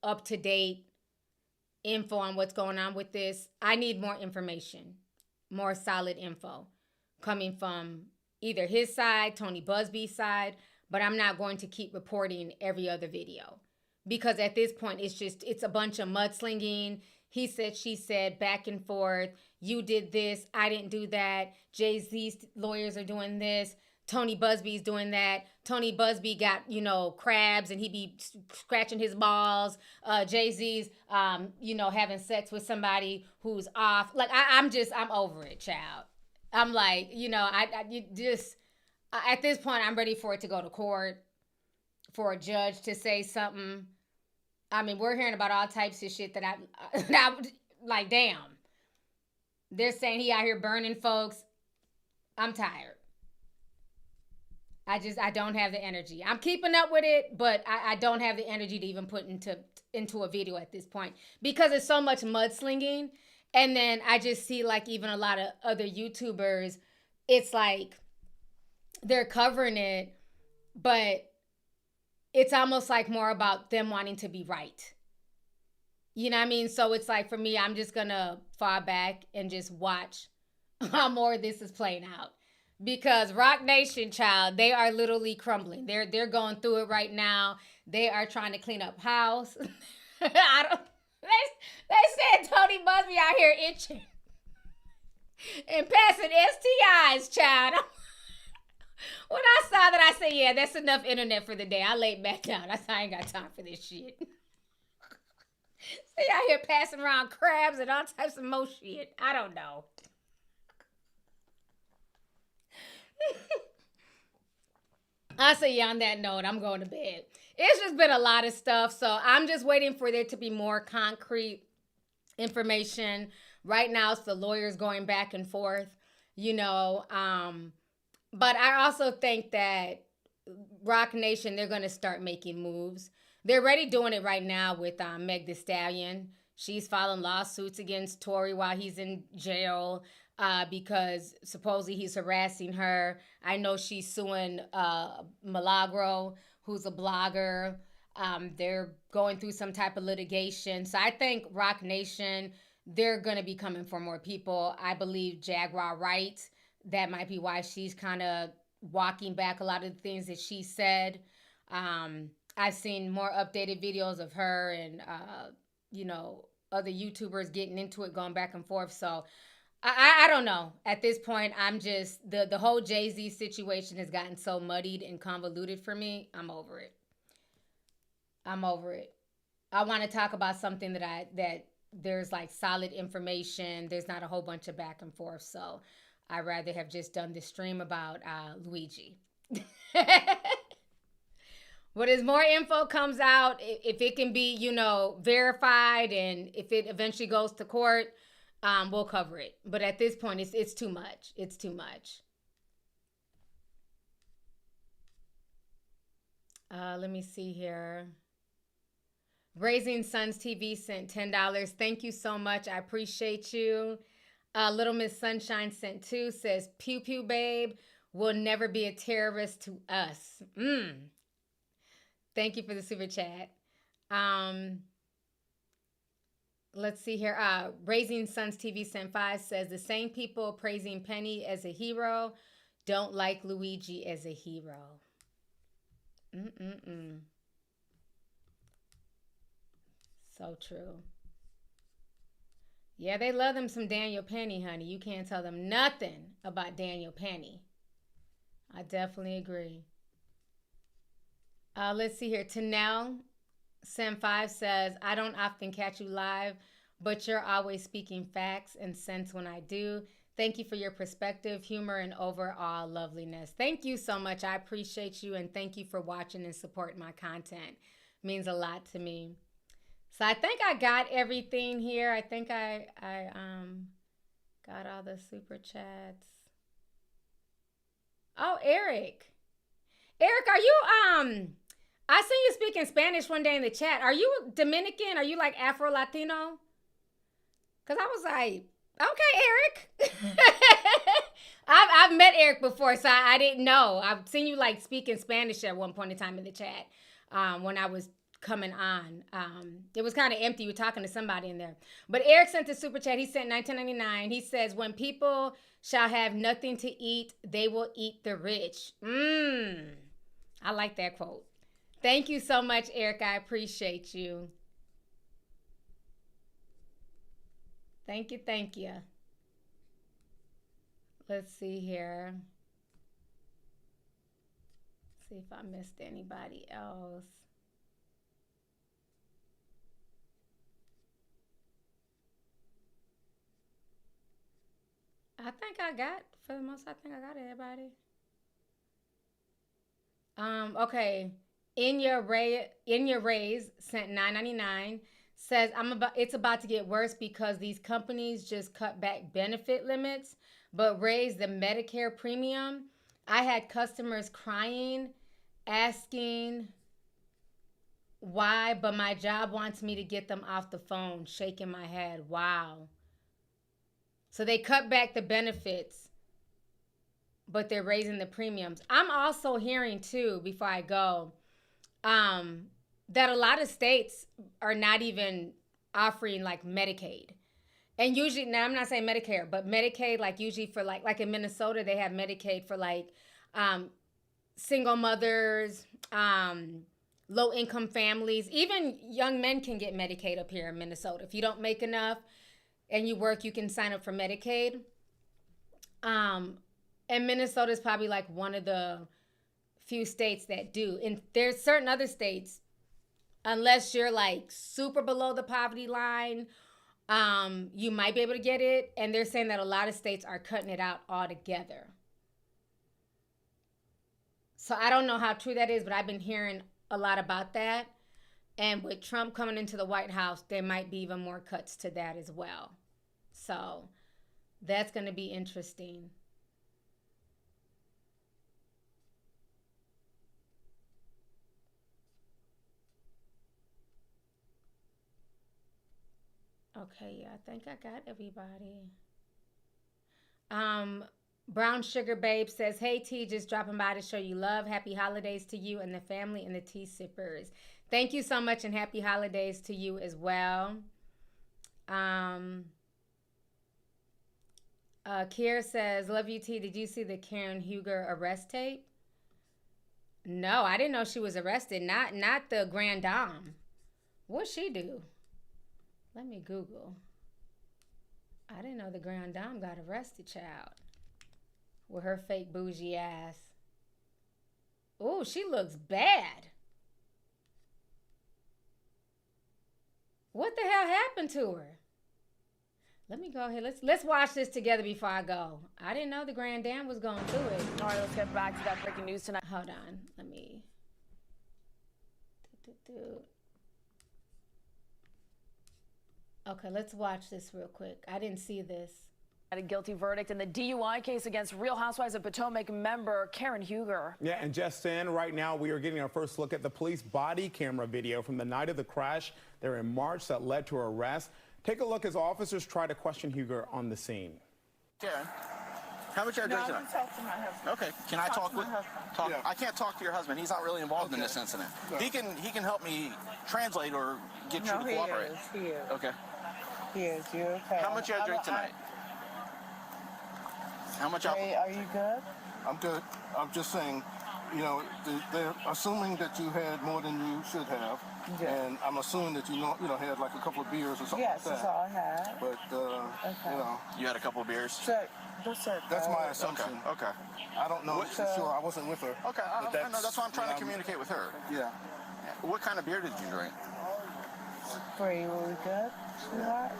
up-to-date info on what's going on with this. I need more information, more solid info coming from either his side, Tony Busby's side, but I'm not going to keep reporting every other video because at this point, it's a bunch of mudslinging. He said, she said, back and forth. You did this. I didn't do that. Jay-Z's lawyers are doing this. Tony Busby's doing that. Tony Busby got, crabs and he be scratching his balls. Jay-Z's, having sex with somebody who's off. Like, I'm over it, child. I'm like, at this point, I'm ready for it to go to court, for a judge to say something. I mean, we're hearing about all types of shit that I like, damn. They're saying he out here burning folks. I'm tired. I don't have the energy. I'm keeping up with it, but I don't have the energy to even put into a video at this point because there's so much mudslinging. And then I just see like even a lot of other YouTubers, it's like they're covering it, but it's almost like more about them wanting to be right. You know what I mean? So it's like for me, I'm just going to fall back and just watch how more of this is playing out. Because Rock Nation, child, they are literally crumbling. They're going through it right now. They are trying to clean up house. They said Tony Busby out here itching. and passing STIs, child. When I saw that, I said, yeah, that's enough internet for the day. I laid back down. I said, I ain't got time for this shit. See, out here passing around crabs and all types of more shit. I don't know. I say, yeah, on that note, I'm going to bed. It's just been a lot of stuff, so I'm just waiting for there to be more concrete information. Right now, it's the lawyers going back and forth, you know. But I also think that Rock Nation, they're going to start making moves. They're already doing it right now with Meg Thee Stallion. She's filing lawsuits against Tory while he's in jail because supposedly he's harassing her. I know she's suing Milagro, who's a blogger. They're going through some type of litigation. So I think Rock Nation, they're going to be coming for more people. I believe Jaguar Wright, that might be why she's kind of walking back a lot of the things that she said. I've seen more updated videos of her and, other YouTubers getting into it, going back and forth. So I don't know. At this point, I'm just, the whole Jay-Z situation has gotten so muddied and convoluted for me. I'm over it. I want to talk about something that there's like solid information. There's not a whole bunch of back and forth. So I'd rather have just done this stream about Luigi. But as more info comes out, if it can be, verified, and if it eventually goes to court, we'll cover it. But at this point, it's too much. It's too much. Let me see here. Raising Sons TV sent $10. Thank you so much. I appreciate you. Little Miss Sunshine sent $2. Says, pew pew babe will never be a terrorist to us. Thank you for the super chat. Let's see here. Raising Sons TV sent 5. Says, the same people praising Penny as a hero don't like Luigi as a hero. So true. Yeah, they love them some Daniel Penny, honey. You can't tell them nothing about Daniel Penny. I definitely agree. Let's see here. Tanel Sem 5 says, I don't often catch you live, but you're always speaking facts and sense when I do. Thank you for your perspective, humor, and overall loveliness. Thank you so much. I appreciate you, and thank you for watching and supporting my content. It means a lot to me. So I think I got everything here. I think I got all the super chats. Oh, Eric. Eric, are you I seen you speaking Spanish one day in the chat. Are you Dominican? Are you like Afro-Latino? Because I was like, okay, Eric. I've met Eric before, so I didn't know. I've seen you like speaking Spanish at one point in time in the chat when I was coming on. It was kind of empty. You were talking to somebody in there. But Eric sent the super chat. He sent $19.99. He says, when people shall have nothing to eat, they will eat the rich. I like that quote. Thank you so much, Eric. I appreciate you. Thank you, thank you. Let's see here. See if I missed anybody else. I think I got, for the most, I think I got everybody. Okay. In your raise sent $9.99. Says it's about to get worse because these companies just cut back benefit limits but raise the Medicare premium. I had customers crying, asking why, but my job wants me to get them off the phone, shaking my head. Wow. So they cut back the benefits, but they're raising the premiums. I'm also hearing too, before I go, that a lot of states are not even offering like Medicaid. And usually, now I'm not saying Medicare, but Medicaid, like usually for like in Minnesota, they have Medicaid for like single mothers, low income families. Even young men can get Medicaid up here in Minnesota. If you don't make enough and you work, you can sign up for Medicaid. And Minnesota is probably like one of the few states that do. And there's certain other states, unless you're like super below the poverty line, you might be able to get it. And they're saying that a lot of states are cutting it out altogether. So I don't know how true that is, but I've been hearing a lot about that. And with Trump coming into the White House, there might be even more cuts to that as well. So that's going to be interesting. Okay, yeah, I think I got everybody. Brown Sugar Babe says, hey, T, just dropping by to show you love. Happy holidays to you and the family and the tea sippers. Thank you so much, and happy holidays to you as well. Kier says, love you, T. Did you see the Karen Huger arrest tape? No, I didn't know she was arrested. Not the Grand Dame. What'd she do? Let me Google. I didn't know the Grand Dame got arrested, child. With her fake bougie ass. Ooh, she looks bad. What the hell happened to her? Let me go ahead. Let's watch this together before I go. I didn't know the Grand Dame was going through it. All right, let's get back to that breaking news tonight. Hold on. Let me. Okay, let's watch this real quick. I didn't see this. A guilty verdict in the DUI case against Real Housewives of Potomac member Karen Huger. Yeah, and just in, right now we are getting our first look at the police body camera video from the night of the crash there in March that led to her arrest. Take a look as officers try to question Huger on the scene. Karen, how much are you drinking tonight? Talk to my husband. Okay, can I talk with? Talk. Yeah. I can't talk to your husband. He's not really involved in this incident. No. He can help me translate or get you to cooperate. He is. Okay. He is. You okay? How much you drink tonight? How much Hey, are you good? I'm good. I'm just saying, you know, they're assuming that you had more than you should have. Yeah. And I'm assuming that you had like a couple of beers or something like that. Yes, that's all I had. But, okay. You know. You had a couple of beers? That's my assumption. Okay. I don't know for sure. I wasn't with her. Okay, I know. That's why I'm trying to communicate with her. Yeah. What kind of beer did you drink? Were you really good, sweetheart?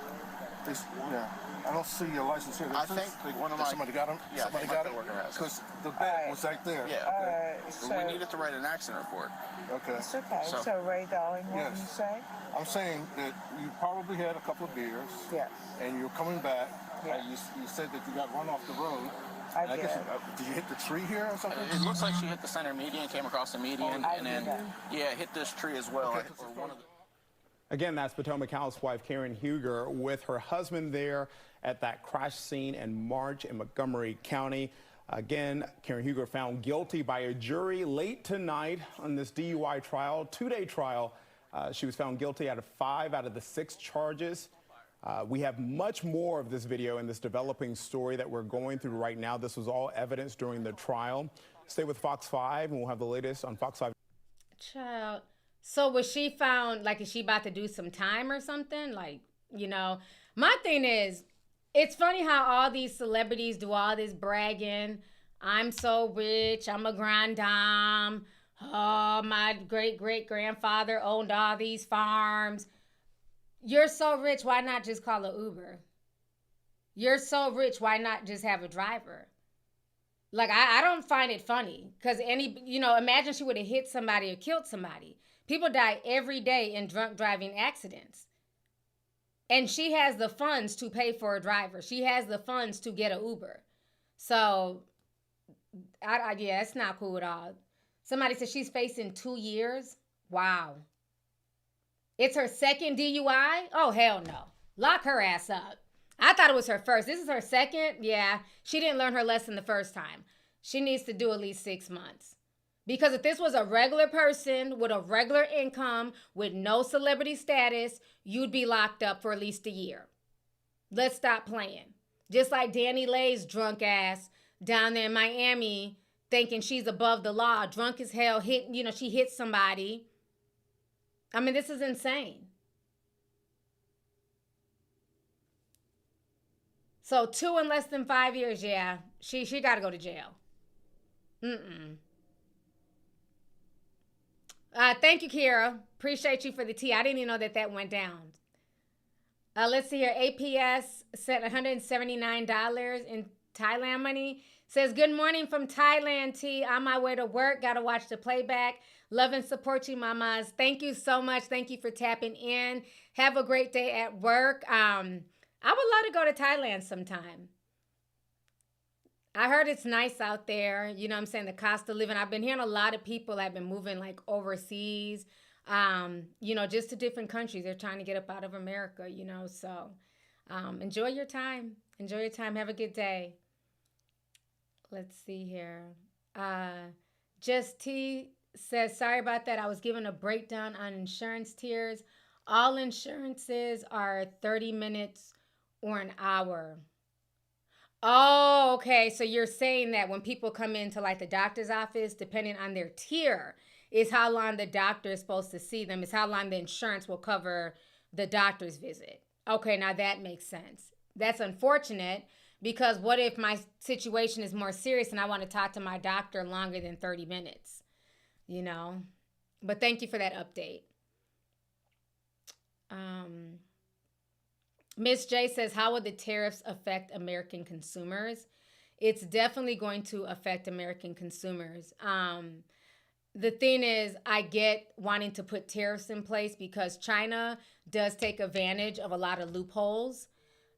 Yeah. I don't see your license here. I think one of my... Somebody got him? Yeah, somebody got it? Because the bed was right there. Yeah. Okay. All right. So we needed to write an accident report. Okay. It's okay. So Ray, darling, what did you say? I'm saying that you probably had a couple of beers. Yes. And you're coming back. Yes. And you said that you got run off the road. I did. Did you hit the tree here or something? It looks like she hit the center median, came across the median, and then, hit this tree as well. Okay. Or one of the... Again, that's Potomac housewife Karen Huger with her husband there at that crash scene in March in Montgomery County. Again, Karen Huger found guilty by a jury late tonight on this DUI trial, two-day trial. She was found guilty out of 5 out of the 6 charges. We have much more of this video in this developing story that we're going through right now. This was all evidence during the trial. Stay with Fox 5, and we'll have the latest on Fox 5. Child. So was she found, like, is she about to do some time or something? Like, my thing is, it's funny how all these celebrities do all this bragging. I'm so rich. I'm a grand dame. Oh, my great-great-grandfather owned all these farms. You're so rich. Why not just call an Uber? You're so rich. Why not just have a driver? Like, I don't find it funny because imagine she would have hit somebody or killed somebody. People die every day in drunk driving accidents. And she has the funds to pay for a driver. She has the funds to get an Uber. So, yeah, it's not cool at all. Somebody said she's facing 2 years. Wow. It's her second DUI? Oh, hell no. Lock her ass up. I thought it was her first. This is her second? Yeah. She didn't learn her lesson the first time. She needs to do at least 6 months. Because if this was a regular person with a regular income, with no celebrity status, you'd be locked up for at least a year. Let's stop playing. Just like Danny Lay's drunk ass down there in Miami, thinking she's above the law, drunk as hell, she hit somebody. I mean, this is insane. So 2 in less than 5 years, yeah. She got to go to jail. Thank you, Kira. Appreciate you for the tea. I didn't even know that went down. Let's see here. APS sent $179 in Thailand money. Says, good morning from Thailand, T. On my way to work. Got to watch the playback. Love and support you, mamas. Thank you so much. Thank you for tapping in. Have a great day at work. I would love to go to Thailand sometime. I heard it's nice out there. You know what I'm saying? The cost of living. I've been hearing a lot of people have been moving like overseas, just to different countries. They're trying to get up out of America, So enjoy your time. Enjoy your time. Have a good day. Let's see here. Just T says, sorry about that. I was given a breakdown on insurance tiers. All insurances are 30 minutes or an hour. Oh, okay. So you're saying that when people come into like the doctor's office, depending on their tier, is how long the doctor is supposed to see them, is how long the insurance will cover the doctor's visit. Okay, now that makes sense. That's unfortunate because what if my situation is more serious and I want to talk to my doctor longer than 30 minutes, But thank you for that update. Miss J says, how would the tariffs affect American consumers? It's definitely going to affect American consumers. The thing is, I get wanting to put tariffs in place because China does take advantage of a lot of loopholes.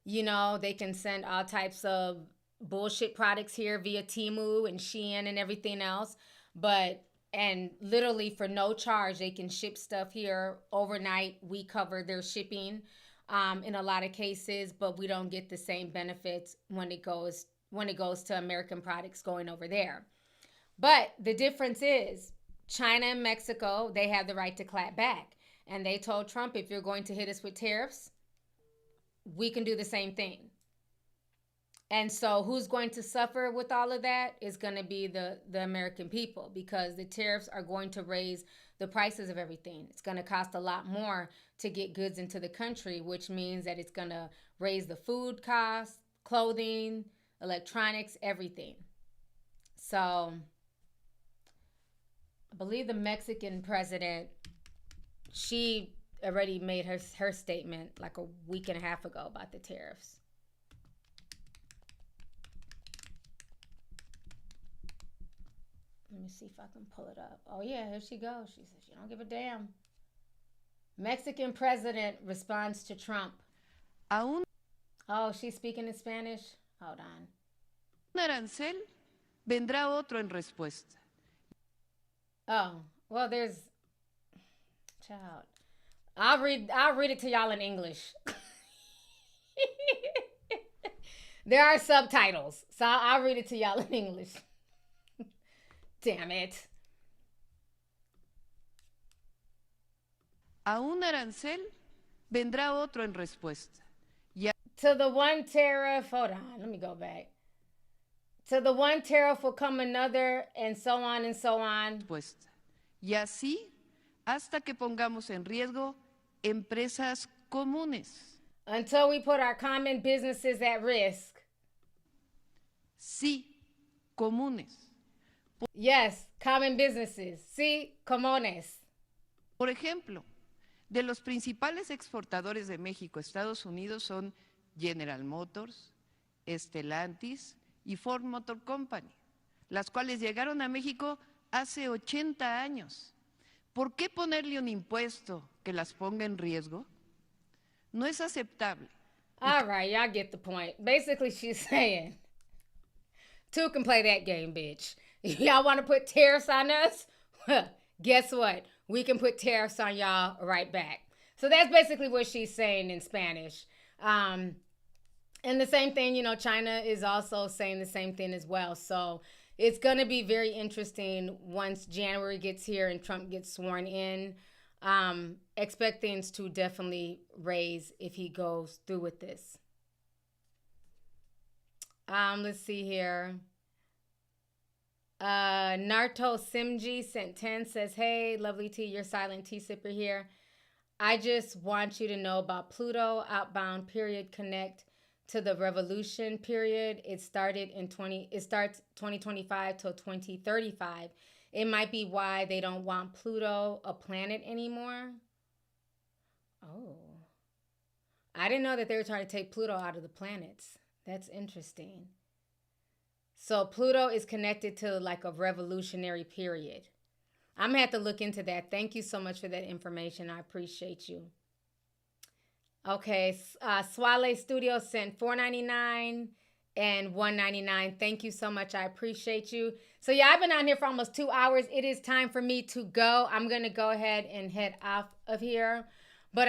They can send all types of bullshit products here via Temu and Shein and everything else. And literally for no charge, they can ship stuff here overnight. We cover their shipping in a lot of cases, but we don't get the same benefits when it goes to American products going over there. But the difference is China and Mexico, they have the right to clap back. And they told Trump, if you're going to hit us with tariffs, we can do the same thing. And so who's going to suffer with all of that is going to be the American people, because the tariffs are going to raise the prices of everything. It's going to cost a lot more to get goods into the country, which means that it's going to raise the food costs, clothing, electronics, everything. So I believe the Mexican president, she already made her statement like a week and a half ago about the tariffs. Let me see if I can pull it up. Oh, yeah, here she goes. She says she don't give a damn. Mexican president responds to Trump. Aún. Oh, she's speaking in Spanish? Hold on. Un arancel, vendrá otro en respuesta. Oh, well, there's... Child. I'll read it to y'all in English. There are subtitles, so I'll read it to y'all in English. Damn it. A un arancel vendrá otro en respuesta. To the one tariff, hold on, let me go back. To the one tariff will come another, and so on and so on. Y así hasta que pongamos en riesgo empresas comunes. Until we put our common businesses at risk. Sí, comunes. Yes, common businesses. Sí, comunes. Por ejemplo, de los principales exportadores de México a Estados Unidos son General Motors, Stellantis y Ford Motor Company, las cuales llegaron a México hace 80 años. ¿Por qué ponerle un impuesto que las ponga en riesgo? No es aceptable. All right, y'all get the point. Basically, she's saying, two can play that game, bitch. Y'all want to put tariffs on us? Guess what? We can put tariffs on y'all right back. So that's basically what she's saying in Spanish. And the same thing, China is also saying the same thing as well. So it's going to be very interesting once January gets here and Trump gets sworn in. Expect things to definitely raise if he goes through with this. Let's see here. Narto Simji sent 10, says, hey, lovely tea, your silent tea sipper here. I just want you to know about Pluto, outbound period connect to the revolution period. It starts 2025 till 2035. It might be why they don't want Pluto a planet anymore. Oh. I didn't know that they were trying to take Pluto out of the planets. That's interesting. So Pluto is connected to like a revolutionary period. I'm going to have to look into that. Thank you so much for that information. I appreciate you. Okay, Swale Studio sent $4.99 and $1.99. Thank you so much. I appreciate you. So yeah, I've been on here for almost 2 hours. It is time for me to go. I'm going to go ahead and head off of here. But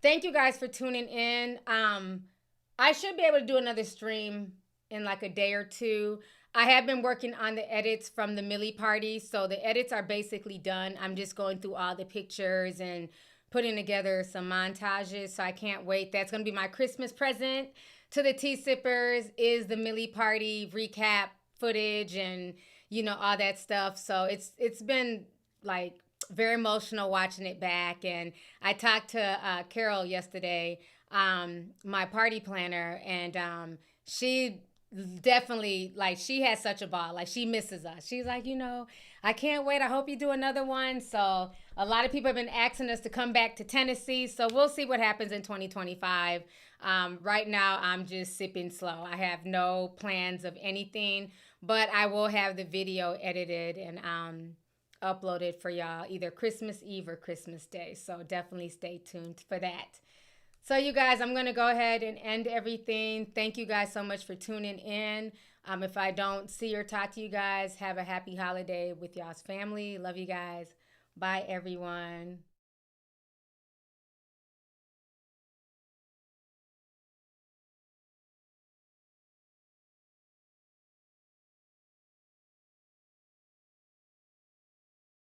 thank you guys for tuning in. I should be able to do another stream in like a day or two. I have been working on the edits from the Millie party. So the edits are basically done. I'm just going through all the pictures and putting together some montages. So I can't wait. That's going to be my Christmas present to the Tea Sippers, is the Millie party recap footage and, you know, all that stuff. So it's been like very emotional watching it back. And I talked to Carol yesterday, my party planner, and she definitely, like, she has such a ball. Like, she misses us. She's like, you know, I can't wait. I hope you do another one. So a lot of people have been asking us to come back to Tennessee. So we'll see what happens in 2025. Right now, I'm just sipping slow. I have no plans of anything, but I will have the video edited and uploaded for y'all either Christmas Eve or Christmas Day. So definitely stay tuned for that. So you guys, I'm going to go ahead and end everything. Thank you guys so much for tuning in. If I don't see or talk to you guys, have a happy holiday with y'all's family. Love you guys. Bye, everyone.